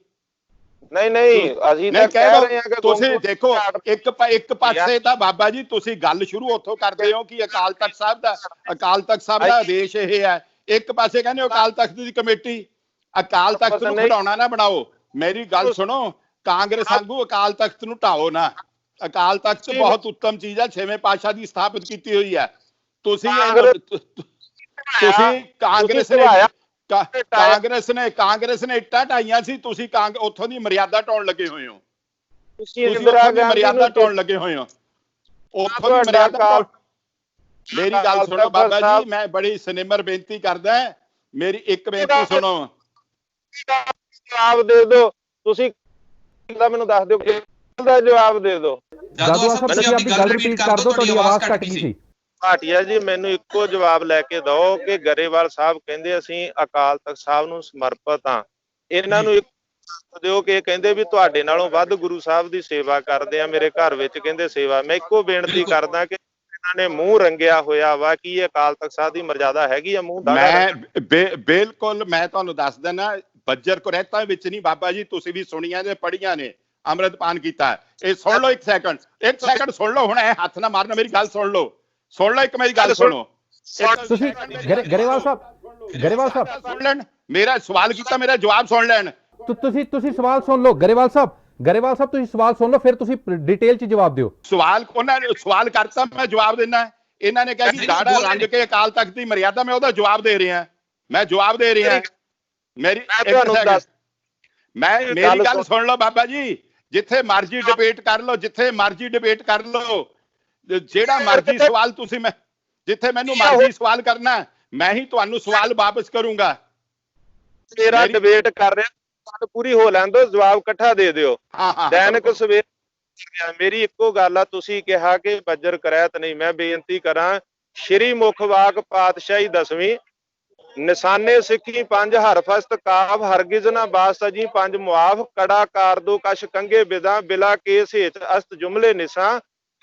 ਨਹੀਂ, ਅਸੀਂ ਤਾਂ ਕਹਿ ਰਹੇ ਹਾਂ ਕਿ
ਤੁਸੀਂ ਦੇਖੋ, ਇੱਕ ਪਾਸੇ ਤਾਂ ਬਾਬਾ ਜੀ ਤੁਸੀਂ ਗੱਲ ਸ਼ੁਰੂ ਉੱਥੋਂ ਕਰਦੇ ਹੋ ਕਿ ਅਕਾਲ ਤਖਤ ਸਾਹਿਬ ਦਾ ਆਦੇਸ਼ ਇਹ ਹੈ। ਇੱਕ ਪਾਸੇ ਕਹਿੰਦੇ ਹੋ ਅਕਾਲ ਤਖਤ ਦੀ ਕਮੇਟੀ। ਅਕਾਲ ਤਖਤ ਨੂੰ ਖਿਡਾਉਣਾ ਨਾ ਬਣਾਓ। ਮੇਰੀ ਗੱਲ ਸੁਣੋ, ਕਾਂਗਰਸ ਵਾਂਗੂ ਅਕਾਲ ਤਖਤ ਨੂੰ ਢਾਓ ਨਾ। ਅਕਾਲ ਤਖਤ ਬਹੁਤ ਉੱਤਮ ਚੀਜ਼ ਹੈ, 6ਵੇਂ ਪਾਤਸ਼ਾਹ ਦੀ ਸਥਾਪਿਤ ਕੀਤੀ ਹੋਈ ਹੈ। ਤੁਸੀਂ ਤੁਸੀਂ ਕਾਂਗਰਸ ਨੇ ਕਾਂਗਰਸ ਨੇ ਇੱਟਾਂ ਢਾਈਆਂ ਸੀ, ਤੁਸੀਂ ਉੱਥੋਂ ਦੀ ਮਰਿਆਦਾ ਢਾਉਣ ਲੱਗੇ ਹੋਏ ਹੋ।
ਤੁਸੀਂ ਇੰਦਰਾ ਗਾਂਧੀ
ਮਰਿਆਦਾ ਢਾਉਣ ਲੱਗੇ ਹੋਏ ਹੋ, ਉੱਥੋਂ ਦੀ ਮਰਿਆਦਾ। ਮੇਰੀ ਗੱਲ ਸੁਣੋ ਬਾਬਾ ਜੀ, ਮੈਂ ਬੜੀ ਸਨਿਮਰ ਬੇਨਤੀ ਕਰਦਾ, ਮੇਰੀ ਇੱਕ ਬੇਨਤੀ ਸੁਣੋ।
ਜਵਾਬ ਦੇ ਦਿਓ ਤੁਸੀਂ, ਮੈਨੂੰ ਦੱਸ ਦਿਓ ਦਾ ਜਵਾਬ ਦੇ ਦਿਓ।
ਦਾਦੂ ਸਾਹਿਬ ਤੁਸੀਂ ਆਪਣੀ ਗੱਲ ਰਿਪੀਟ ਕਰ ਦਿਓ, ਤੁਹਾਡੀ ਆਵਾਜ਼ ਕੱਟ ਗਈ ਸੀ।
ਭਾਟੀਆ ਜੀ ਮੈਨੂੰ ਇੱਕੋ ਜਵਾਬ ਲੈ ਕੇ ਦਿਓ ਕਿ ਗਰੇਵਾਲ ਸਾਹਿਬ ਕਹਿੰਦੇ ਅਸੀਂ ਅਕਾਲ ਤਖਤ ਸਾਹਿਬ ਨੂੰ ਸਮਰਪਿਤ ਹਾਂ, ਇਹਨਾਂ ਨੂੰ ਦਿਓ ਕਿ ਕਹਿੰਦੇ ਵੀ ਤੁਹਾਡੇ ਨਾਲੋਂ ਵੱਧ ਗੁਰੂ ਸਾਹਿਬ ਦੀ ਸੇਵਾ ਕਰਦੇ ਆ, ਮੇਰੇ ਘਰ ਵਿੱਚ ਕਹਿੰਦੇ ਸੇਵਾ। ਮੈਂ ਇੱਕੋ ਬੇਨਤੀ ਕਰਦਾ ਕਿ ਇਹਨਾਂ ਨੇ ਮੂੰਹ ਰੰਗਿਆ ਹੋਇਆ ਵਾ, ਕੀ ਇਹ ਅਕਾਲ ਤਖਤ ਸਾਹਿਬ ਦੀ ਮਰਜ਼ਾਦਾ ਹੈਗੀ ਆ ਮੂੰਹ?
ਮੈਂ ਬਿਲਕੁਲ, ਮੈਂ ਤੁਹਾਨੂੰ ਦੱਸ ਦਿੰਦਾ, ਬੱਜਰ ਕੁਰੈਤਾਂ ਵਿੱਚ ਨਹੀਂ ਬਾਬਾ ਜੀ, ਤੁਸੀਂ ਵੀ ਸੁਣੀਆਂ ਨੇ ਪੜ੍ਹੀਆਂ ਨੇ, ਅੰਮ੍ਰਿਤਪਾਨ ਕੀਤਾ। ਇਹ ਸੁਣ ਲਓ, ਇੱਕ ਸੈਕਿੰਡ ਸੁਣ ਲਓ, ਹੁਣ ਇਹ ਹੱਥ ਨਾ ਮਾਰਨਾ, ਮੇਰੀ ਗੱਲ ਸੁਣ ਲਓ, ਇੱਕ ਮੇਰੀ ਗੱਲ ਸੁਣੋ।
ਤੁਸੀਂ ਗਰੇਵਾਲ ਸਾਹਿਬ
ਸੁਣ ਲੈਣ, ਮੇਰਾ ਸਵਾਲ ਕੀਤਾ, ਮੇਰਾ ਜਵਾਬ ਸੁਣ ਲੈਣ।
ਤੁਸੀਂ ਸਵਾਲ ਸੁਣ ਲਓ। ਗਰੇਵਾਲ ਸਾਹਿਬ ਤੁਸੀਂ ਸਵਾਲ ਸੁਣ ਲਓ, ਫਿਰ ਤੁਸੀਂ ਡਿਟੇਲ 'ਚ ਜਵਾਬ ਦਿਓ।
ਉਹਨਾਂ ਨੇ ਸਵਾਲ ਕਰਤਾ, ਮੈਂ ਜਵਾਬ ਦੇਣਾ। ਇਹਨਾਂ ਨੇ ਕਿਹਾ ਕਿ ਦਾੜਾ ਰੰਗ ਕੇ ਅਕਾਲ ਤਖਤ ਦੀ ਮਰਿਆਦਾ, ਮੈਂ ਉਹਦਾ ਜਵਾਬ ਦੇ ਰਿਹਾ, ਮੇਰੀ ਗੱਲ ਸੁਣ ਲਓ ਬਾਬਾ ਜੀ। ਜਿੱਥੇ ਮਰਜ਼ੀ ਡਿਬੇਟ ਕਰ ਲਓ, ਜਿਹੜਾ ਮਰਜ਼ੀ ਸਵਾਲ ਤੁਸੀਂ, ਮੈਂ ਜਿੱਥੇ ਮੈਨੂੰ ਮਰਜ਼ੀ ਸਵਾਲ ਕਰਨਾ, ਮੈਂ ਹੀ ਤੁਹਾਨੂੰ ਸਵਾਲ ਵਾਪਸ ਕਰੂੰਗਾ।
ਮੇਰਾ ਡਿਬੇਟ ਕਰ ਰਿਹਾ, ਪੂਰੀ ਹੋ ਲੈਣ ਦਿਓ, ਜਵਾਬ ਇਕੱਠਾ ਦੇ ਦਿਓ। ਦੈਨਿਕ ਸਵੇਰ ਮੇਰੀ ਇੱਕੋ ਗੱਲ ਆ, ਤੁਸੀਂ ਕਿਹਾ ਕਿ ਬੱਜਰ ਕਰੈਤ ਨਹੀਂ। ਮੈਂ ਬੇਨਤੀ ਕਰਾਂ, ਸ਼੍ਰੀ ਮੁਖ ਵਾਕ ਪਾਤਸ਼ਾਹੀ 10ਵੀਂ ਨਿਸ਼ਾਨੇ ਸਿੱਖੀ 5 ਹਰਫਸਤ ਕਾਫ ਹਰਗਿਜ਼ ਨਾ ਬਾਸਤਾ ਜੀ 5 ਮੁਆਫ ਕੜਾ ਕਾਰ ਦੋ ਕਸ਼ ਕੰਗੇ ਬਿਦਾ ਬਿਲਾ ਕੇਸ ਹੇਤ ਅਸਤ ਜੁਮਲੇ ਨਿਸ਼ਾ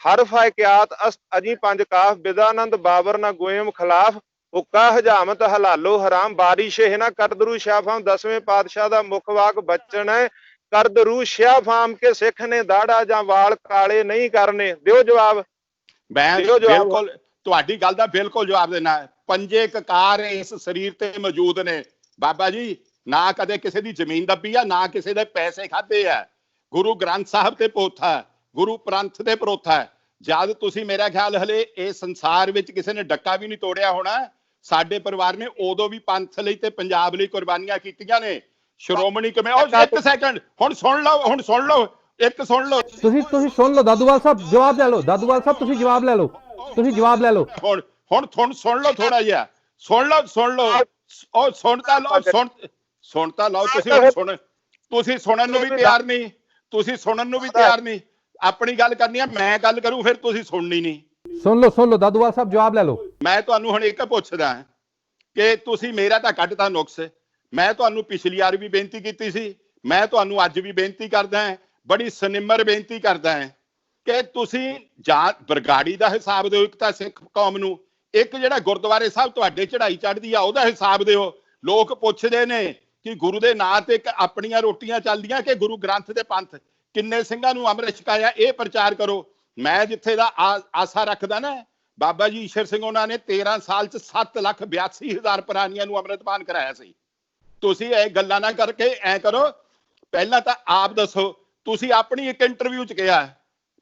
ਹਰਫ ਹਕਿਆਤ ਅਸਤ ਅਜੀ 5 ਕਾਫ ਬਿਦਾਨੰਦ ਬਾਬਰ ਨਾ ਗੋਇਮ ਖਿਲਾਫ ਹੁੱਕਾ ਹਜਾਮਤ ਹਲਾਲੋ ਹਰਾਮ ਬਾਰਿਸ਼ ਹੈ ਨਾ ਕਰਦਰੂ ਸ਼ਾਫਾਮ 10ਵੇਂ ਪਾਤਸ਼ਾਹ ਦਾ ਮੁਖ ਵਾਕ ਬਚਨ ਹੈ, ਕਰਦਰੂ ਸ਼ਾਫਾਮ ਕੇ ਸਿੱਖ ਨੇ ਦਾੜਾ ਜਾਂ ਵਾਲ ਕਾਲੇ ਨਹੀਂ ਕਰਨੇ। ਦਿਓ ਜਵਾਬ।
ਮੈਂ ਬਿਲਕੁਲ ਤੁਹਾਡੀ ਗੱਲ ਦਾ ਬਿਲਕੁਲ ਜਵਾਬ ਦੇਣਾ। 5 ਕਕਾਰ ਇਸ ਸਰੀਰ ਤੇ ਮੌਜੂਦ ਨੇ ਬਾਬਾ ਜੀ, ਨਾ ਕਦੇ ਕਿਸੇ ਦੀ ਜ਼ਮੀਨ ਦੱਬੀ ਆ, ਨਾ ਕਿਸੇ ਦੇ ਪੈਸੇ ਖਾਦੇ ਆ। ਗੁਰੂ ਗ੍ਰੰਥ ਸਾਹਿਬ ਤੇ ਪੋਥਾ, ਗੁਰੂ ਪੰਥ ਤੇ ਪਰੋਥਾ। ਜਦ ਤੁਸੀਂ, ਮੇਰਾ ਖਿਆਲ ਹਲੇ ਇਹ ਸੰਸਾਰ ਵਿੱਚ ਕਿਸੇ ਨੇ ਡੱਕਾ ਵੀ ਨਹੀਂ ਤੋੜਿਆ ਹੋਣਾ। ਸਾਡੇ ਪਰਿਵਾਰ ਨੇ ਉਦੋਂ ਵੀ ਪੰਥ ਲਈ ਤੇ ਪੰਜਾਬ ਲਈ ਕੁਰਬਾਨੀਆਂ ਕੀਤੀਆਂ ਨੇ। ਸ਼੍ਰੋਮਣੀ ਕਮੇਟੀ, ਇੱਕ ਸੈਕਿੰਡ, ਹੁਣ ਸੁਣ ਲਓ, ਤੁਸੀਂ
ਸੁਣ ਲਓ। ਦਾਦੂਵਾਲ ਸਾਹਿਬ ਜਵਾਬ ਲੈ ਲਓ। ਤੁਸੀਂ ਜਵਾਬ ਲੈ ਲਓ।
ਹੁਣ ਸੁਣ ਲਓ, ਥੋੜਾ ਜਿਹਾ ਸੁਣ ਲਓ। ਉਹ ਸੁਣ ਤਾਂ ਲਓ। ਤੁਸੀਂ ਸੁਣਨ ਨੂੰ ਵੀ ਤਿਆਰ ਨਹੀਂ। ਆਪਣੀ ਗੱਲ ਕਰਨੀ ਆ, ਮੈਂ ਗੱਲ ਕਰੂੰ, ਫਿਰ ਤੁਸੀਂ ਸੁਣਨੀ ਨਹੀਂ।
ਸੁਣ ਲਓ ਦਾਦੂਵਾਲ ਸਾਹਿਬ ਜਵਾਬ ਲੈ ਲਓ।
ਮੈਂ ਤੁਹਾਨੂੰ ਹੁਣ ਇੱਕ ਪੁੱਛਦਾ ਕਿ ਤੁਸੀਂ, ਮੇਰਾ ਤਾਂ ਕੱਢਤਾ ਨੁਕਸ। ਮੈਂ ਤੁਹਾਨੂੰ ਪਿਛਲੀ ਵਾਰ ਵੀ ਬੇਨਤੀ ਕੀਤੀ ਸੀ, ਮੈਂ ਤੁਹਾਨੂੰ ਅੱਜ ਵੀ ਬੇਨਤੀ ਕਰਦਾ ਹਾਂ, ਬੜੀ ਸਨਿਮਰ ਬੇਨਤੀ ਕਰਦਾ ਹਾਂ ਕਿ ਤੁਸੀਂ ਜਾਂ ਬਰਗਾੜੀ ਦਾ ਹਿਸਾਬ ਦਿਓ ਇੱਕ ਤਾਂ ਸਿੱਖ ਕੌਮ ਨੂੰ, ਇੱਕ ਜਿਹੜਾ ਗੁਰਦੁਆਰੇ ਸਾਹਿਬ ਤੁਹਾਡੇ ਚੜ੍ਹਾਈ ਚੜ੍ਹਦੀ ਆ ਉਹਦਾ ਹਿਸਾਬ ਦਿਓ। ਲੋਕ ਪੁੱਛਦੇ ਨੇ ਕਿ ਗੁਰੂ ਦੇ ਨਾਂ ਤੇ ਆਪਣੀਆਂ ਰੋਟੀਆਂ ਚੱਲਦੀਆਂ ਕਿ ਗੁਰੂ ਗ੍ਰੰਥ ਦੇ ਪੰਥ, ਕਿੰਨੇ ਸਿੰਘਾਂ ਨੂੰ ਅੰਮ੍ਰਿਤ ਛਕਾਇਆ, ਇਹ ਪ੍ਰਚਾਰ ਕਰੋ। ਮੈਂ ਜਿੱਥੇ ਦਾ ਆਸਾ ਰੱਖਦਾ ਨਾ, ਬਾਬਾ ਜੀ ਈਸ਼ਰ ਸਿੰਘ ਉਹਨਾਂ ਨੇ 13 ਸਾਲ ਚ 7,82,000 ਪ੍ਰਾਣੀਆਂ ਨੂੰ ਅੰਮ੍ਰਿਤਪਾਨ ਕਰਾਇਆ ਸੀ। ਤੁਸੀਂ ਇਹ ਗੱਲਾਂ ਨਾ ਕਰਕੇ ਐ ਕਰੋ, ਪਹਿਲਾਂ ਤਾਂ ਆਪ ਦੱਸੋ। ਤੁਸੀਂ ਆਪਣੀ ਇੱਕ ਇੰਟਰਵਿਊ ਚ ਕਿਹਾ,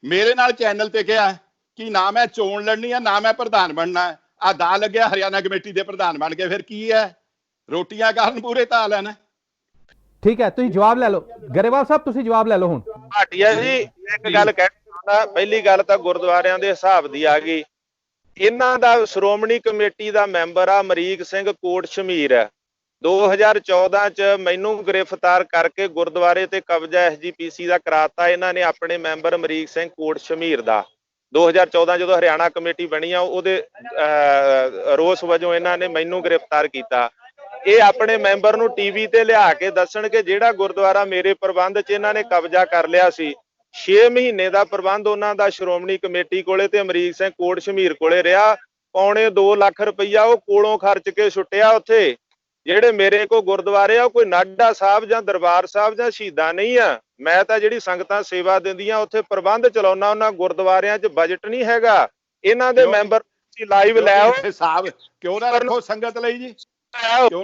ਮੇਰੇ ਨਾਲ ਚੈਨਲ ਤੇ ਕਿਹਾ ਕਿ ਨਾ ਮੈਂ ਚੋਣ ਲੜਨੀ ਆ, ਨਾ ਮੈਂ ਪ੍ਰਧਾਨ ਬਣਨਾ। ਆ ਦਾ ਲੱਗਿਆ ਹਰਿਆਣਾ ਕਮੇਟੀ ਦੇ ਪ੍ਰਧਾਨ ਬਣ ਗਏ, ਫਿਰ ਕੀ ਹੈ? ਰੋਟੀਆਂ ਕਾਰਨ ਪੂਰੇ ਤਾਲ ਹੈ ਨਾ।
ਠੀਕ ਹੈ, ਤੁਸੀਂ ਜਵਾਬ ਲੈ ਲਓ। ਗਰੇਵਾਲ ਸਾਹਿਬ ਤੁਸੀਂ ਜਵਾਬ ਲੈ ਲਓ। ਹੁਣ
ਭਾਟੀਆ ਜੀ ਇੱਕ ਗੱਲ ਕਹਿਣਾ, ਪਹਿਲੀ ਗੱਲ ਤਾਂ ਗੁਰਦੁਆਰਿਆਂ ਦੇ ਹਿਸਾਬ ਦੀ ਆ ਗਈ। ਇਹਨਾਂ ਦਾ ਸ਼੍ਰੋਮਣੀ ਕਮੇਟੀ ਦਾ ਮੈਂਬਰ ਆ ਅਮਰੀਕ ਸਿੰਘ ਕੋਟ ਸ਼ਮੀਰ ਹੈ। 2014 ਚ ਮੈਨੂੰ ਗ੍ਰਿਫਤਾਰ ਕਰਕੇ ਗੁਰਦੁਆਰੇ ਤੇ ਕਬਜ਼ਾ ਐਸਜੀਪੀਸੀ ਦਾ ਕਰਾਤਾ ਇਹਨਾਂ ਨੇ, ਆਪਣੇ ਮੈਂਬਰ ਅਮਰੀਕ ਸਿੰਘ ਕੋਟ ਸ਼ਮੀਰ ਦਾ। 2014 ਜਦੋਂ ਹਰਿਆਣਾ ਕਮੇਟੀ ਬਣੀ ਆ, ਉਹਦੇ ਰੋਸ ਵਜੋਂ ਇਹਨਾਂ ਨੇ ਮੈਨੂੰ ਗ੍ਰਿਫਤਾਰ ਕੀਤਾ। ਇਹ ਆਪਣੇ ਮੈਂਬਰ ਨੂੰ ਟੀਵੀ ਤੇ ਲਿਆ ਕੇ ਦੱਸਣ ਕਿ ਜਿਹੜਾ ਗੁਰਦੁਆਰਾ ਮੇਰੇ ਪ੍ਰਬੰਧ 'ਚ ਇਹਨਾਂ ਨੇ ਕਬਜ਼ਾ ਕਰ ਲਿਆ ਸੀ, 6 ਮਹੀਨੇ ਦਾ ਪ੍ਰਬੰਧ ਉਹਨਾਂ ਦਾ ਸ਼੍ਰੋਮਣੀ ਕਮੇਟੀ ਕੋਲੇ ਤੇ ਅਮਰੀਕ ਸਿੰਘ ਕੋਟ ਸ਼ਮੀਰ ਕੋਲੇ ਰਿਹਾ। 2.25 ਲੱਖ ਰੁਪਈਆ ਉਹ ਕੋਲੋਂ ਖਰਚ ਕੇ ਛੁੱਟਿਆ। ਉੱਥੇ ਜਿਹੜੇ ਮੇਰੇ ਕੋਲ ਗੁਰਦੁਆਰੇ ਆ, ਕੋਈ ਨਾਢਾ ਸਾਹਿਬ ਜਾਂ ਦਰਬਾਰ ਸਾਹਿਬ ਜਾਂ ਸ਼ਹੀਦਾਂ ਨਹੀਂ ਆ। ਮੈਂ ਤਾਂ ਜਿਹੜੀ ਸੰਗਤਾਂ ਸੇਵਾ ਦਿੰਦੀਆਂ ਉੱਥੇ ਪ੍ਰਬੰਧ ਚਲਾਉਣਾ, ਉਹਨਾਂ ਗੁਰਦੁਆਰਿਆਂ 'ਚ ਬਜਟ ਨਹੀਂ ਹੈਗਾ। ਇਹਨਾਂ ਦੇ ਮੈਂਬਰ ਲਾਈਵ ਲੈ ਆਓ,
ਹਿਸਾਬ ਕਿਉਂ ਨਾ ਰੱਖੋ ਸੰਗਤ ਲਈ ਜੀ,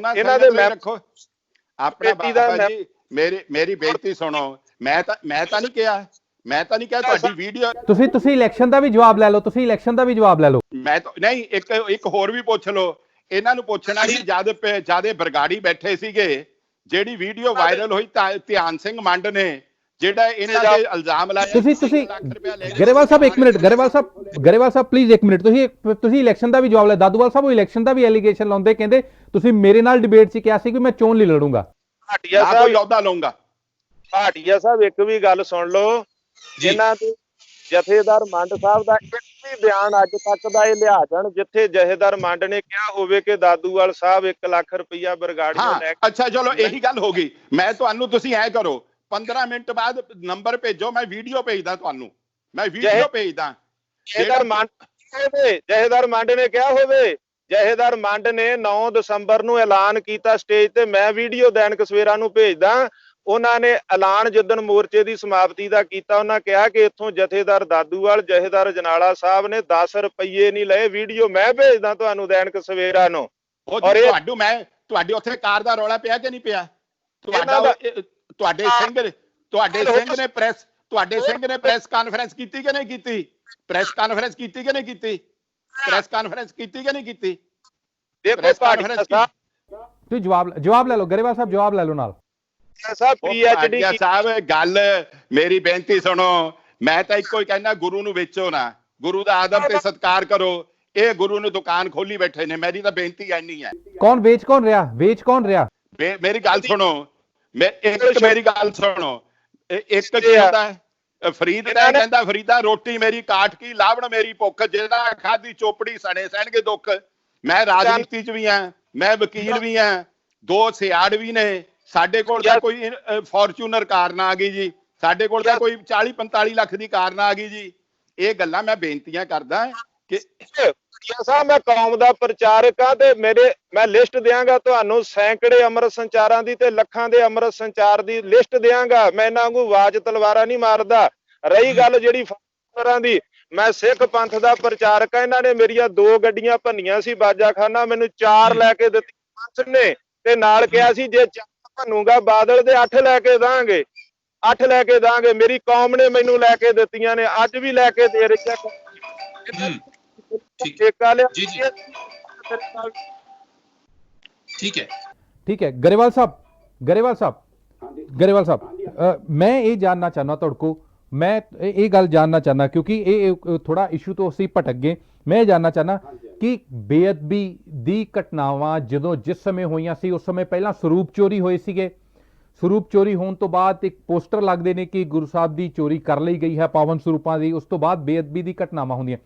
ਇਹਨਾਂ ਦੇ
ਰੱਖੋ ਆਪਣਾ। ਬਾਬਾ ਜੀ ਮੇਰੀ ਬੇਨਤੀ ਸੁਣੋ। ਮੈਂ ਤਾਂ ਨਹੀਂ ਕਿਹਾ ਤੁਹਾਡੀ ਵੀਡੀਓ।
ਤੁਸੀਂ ਇਲੈਕਸ਼ਨ ਦਾ ਵੀ ਜਵਾਬ ਲੈ ਲਓ। ਮੈਂ ਤਾਂ
ਨਹੀਂ, ਇੱਕ ਹੋਰ ਵੀ ਪੁੱਛ ਲਓ। ਇਹਨਾਂ ਨੂੰ ਪੁੱਛਣਾ ਸੀ ਜਦ ਬਰਗਾੜੀ ਬੈਠੇ ਸੀਗੇ, ਜਿਹੜੀ ਵੀਡੀਓ ਵਾਇਰਲ ਹੋਈ ਧਿਆਨ ਸਿੰਘ ਮੰਡ ਨੇ ਜਿਹੜਾ ਇਹਨਾਂ ਦੇ ਇਲਜ਼ਾਮ ਲਾਇਆ,
ਤੁਸੀਂ ਗਰੇਵਾਲ ਸਾਹਿਬ ਇੱਕ ਮਿੰਟ, ਗਰੇਵਾਲ ਸਾਹਿਬ ਪਲੀਜ਼ ਇੱਕ ਮਿੰਟ, ਤੁਸੀਂ ਇਲੈਕਸ਼ਨ ਦਾ ਵੀ ਜਵਾਬ ਲੈ, ਦਾਦੂਵਾਲ ਸਾਹਿਬ ਉਹ ਇਲੈਕਸ਼ਨ ਦਾ ਵੀ ਐਲੀਗੇਸ਼ਨ ਲਾਉਂਦੇ, ਕਹਿੰਦੇ ਤੁਸੀਂ ਮੇਰੇ ਨਾਲ ਡਿਬੇਟ 'ਚ ਕਿਹਾ ਸੀ ਕਿ ਮੈਂ ਚੋਣ ਲਈ ਲੜੂੰਗਾ।
ਭਾਟੀਆ ਸਾਹਿਬ ਇੱਕ ਵੀ ਗੱਲ ਸੁਣ ਲਓ, ਜਿਨ੍ਹਾਂ ਦੇ ਜਥੇਦਾਰ ਮੰਡ ਸਾਹਿਬ ਦਾ ਇੱਕ ਵੀ ਬਿਆਨ ਅੱਜ ਤੱਕ ਦਾ ਇਹ ਲਿਆ ਜਾਣ ਜਿੱਥੇ ਜਥੇਦਾਰ ਮੰਡ ਨੇ ਕਿਹਾ ਹੋਵੇ ਕਿ ਦਾਦੂਵਾਲ ਸਾਹਿਬ 1 ਲੱਖ ਰੁਪਇਆ ਬਰਗਾੜੀ ਨੂੰ ਲੈ ਕੇ।
ਅੱਛਾ ਚਲੋ ਇਹੀ ਗੱਲ ਹੋ ਗਈ। ਮੈਂ ਤੁਹਾਨੂੰ, ਤੁਸੀਂ ਐ ਕਰੋ 15 ਮਿੰਟ ਬਾਅਦ ਨੰਬਰ ਭੇਜੋ, ਮੈਂ ਵੀਡੀਓ ਭੇਜਦਾ ਤੁਹਾਨੂੰ, ਮੈਂ ਵੀਡੀਓ ਭੇਜਦਾ।
ਜਥੇਦਾਰ ਮੰਡ ਨੇ ਕਿਹਾ ਹੋਵੇ, ਜਥੇਦਾਰ ਮੰਡ ਨੇ 9 ਦਸੰਬਰ ਨੂੰ ਐਲਾਨ ਕੀਤਾ ਸਟੇਜ ਤੇ, ਮੈਂ ਵੀਡੀਓ ਦੈਨਿਕ ਸਵੇਰਾ ਨੂੰ ਭੇਜਦਾ। ਉਹਨਾਂ ਨੇ ਐਲਾਨ ਜਿੱਦਣ ਮੋਰਚੇ ਦੀ ਸਮਾਪਤੀ ਦਾ ਕੀਤਾ, ਉਹਨਾਂ ਕਿਹਾ ਕਿ ਇੱਥੋਂ ਜਥੇਦਾਰ ਦਾਦੂਵਾਲ, ਜਥੇਦਾਰ ਅਜਨਾਲਾ ਸਾਹਿਬ ਨੇ 10 ਰੁਪਏ ਨਹੀਂ ਲਏ। ਵੀਡੀਓ ਮੈਂ ਭੇਜਦਾ ਤੁਹਾਨੂੰ ਦੈਨਿਕ ਸਵੇਰਾ ਨੂੰ।
ਔਰ ਤੁਹਾਡੇ ਉੱਥੇ ਕਾਰ ਦਾ ਰੌਲਾ ਪਿਆ ਕਿ ਨਹੀਂ ਪਿਆ? ਤੁਹਾਡੇ ਸਿੰਘ ਨੇ ਪ੍ਰੈਸ ਕਾਨਫਰੰਸ ਕੀਤੀ ਕਿ ਨਹੀਂ ਕੀਤੀ? ਪ੍ਰੈਸ ਕਾਨਫਰੰਸ ਕੀਤੀ ਕਿ ਨਹੀਂ ਕੀਤੀ?
ਦੇਖੋ
ਤੁਸੀਂ ਜਵਾਬ ਲੈ ਲਓ, ਗਰੇਵਾਲ ਸਾਹਿਬ ਜਵਾਬ ਲੈ ਲਓ ਨਾਲ।
ਸਾਹਿਬ ਗੱਲ ਮੇਰੀ ਬੇਨਤੀ ਸੁਣੋ, ਮੈਂ ਤਾਂ ਇੱਕੋ ਹੀ ਕਹਿੰਦਾ, ਗੁਰੂ ਨੂੰ ਵੇਚੋ ਨਾ, ਗੁਰੂ ਦਾ ਆਦਰ ਤੇ ਸਤਿਕਾਰ ਕਰੋ। ਇਹ ਗੁਰੂ ਨੂੰ ਦੁਕਾਨ ਖੋਲੀ ਬੈਠੇ ਨੇ, ਮੇਰੀ ਤਾਂ ਬੇਨਤੀ ਐਨੀ ਹੈ।
ਕੌਣ ਵੇਚ ਕੌਣ ਰਿਹਾ?
ਮੇਰੀ ਗੱਲ ਸੁਣੋ, ਮੇਰੀ ਗੱਲ ਸੁਣੋ। ਇੱਕ ਕਹਿੰਦਾ ਫਰੀਦ ਦਾ, ਕਹਿੰਦਾ ਫਰੀਦਾ ਰੋਟੀ ਮੇਰੀ ਕਾਟ ਕੀ ਲਾਵਣ ਮੇਰੀ ਭੁੱਖ, ਜਿਹੜਾ ਖਾਦੀ ਚੋਪੜੀ ਸਣੇ ਸਹਿਣਗੇ ਦੁੱਖ। ਮੈਂ ਰਾਜਨੀਤੀ 'ਚ ਵੀ ਆ, ਮੈਂ ਵਕੀਲ ਵੀ ਆ, 2 ਸਿਆੜ ਵੀ ਨੇ। ਸਾਡੇ ਕੋਲ ਤਾਂ ਕੋਈ ਫੋਰਚੂਨਰ ਕਾਰ ਨਾ ਆ ਗਈ ਜੀ, ਸਾਡੇ ਕੋਲ ਤਾਂ ਕੋਈ 40-45 ਲੱਖ ਦੀ ਕਾਰ ਨਾ ਆ ਗਈ ਜੀ। ਇਹ ਗੱਲਾਂ ਮੈਂ ਬੇਨਤੀਆਂ ਕਰਦਾ ਕਿ
ਸਾਹਿਬ ਮੈਂ ਕੌਮ ਦਾ ਪ੍ਰਚਾਰਕ ਆ ਤੇ ਮੈਂ ਲਿਸਟ ਦਿਆਂਗਾ ਤੁਹਾਨੂੰ, ਸੈਂਕੜੇ ਅੰਮ੍ਰਿਤ ਸੰਚਾਰਾਂ ਦੀ ਤੇ ਲੱਖਾਂ ਦੇ ਅੰਮ੍ਰਿਤ ਸੰਚਾਰ ਦੀ ਲਿਸਟ ਦਿਆਂਗਾ। ਮੈਂ ਇਹਨਾਂ ਨੂੰ ਆਵਾਜ਼ ਤਲਵਾਰਾਂ ਨਹੀਂ ਮਾਰਦਾ। ਰਹੀ ਗੱਲ ਜਿਹੜੀ ਫੋਰਚੂਨਰਾਂ ਦੀ, ਮੈਂ ਸਿੱਖ ਪੰਥ ਦਾ ਪ੍ਰਚਾਰਕ ਆ। ਇਹਨਾਂ ਨੇ ਮੇਰੀਆਂ 2 ਗੱਡੀਆਂ ਭੰਨੀਆਂ ਸੀ ਬਾਜਾਖਾਨਾ, ਮੈਨੂੰ 4 ਲੈ ਕੇ ਦਿੱਤੀ ਪੰਥ ਨੇ, ਤੇ ਨਾਲ ਕਿਹਾ ਸੀ ਜੇ 4 ਭੰਨੂਗਾ ਬਾਦਲ ਦੇ 8 ਲੈ ਕੇ ਦਾਂਗੇ, 8 ਲੈ ਕੇ ਦਾਂਗੇ। ਮੇਰੀ ਕੌਮ ਨੇ ਮੈਨੂੰ ਲੈ ਕੇ ਦਿੱਤੀਆਂ ਨੇ, ਅੱਜ ਵੀ ਲੈ ਕੇ ਦੇ ਰਹੀ ਹੈ।
ठीक है गरेवाल साहब मैं ये जानना चाहना तुहाडे को, मैं ये गल जानना चाहना क्योंकि ये थोड़ा इशू तो असीं भटक गए। मैं जानना चाहना कि बेअदबी दी घटनावां जदों जिस समय होईयां सी उस समय पहला ਸਰੂਪ चोरी होए सीगे, ਸਰੂਪ चोरी होने तो बाद एक पोस्टर लगते हैं कि गुरु साहब की चोरी कर ली गई है पावन ਸਰੂਪਾਂ ਦੀ, उस तो बाद बेअदबी की घटनावां होंदियां।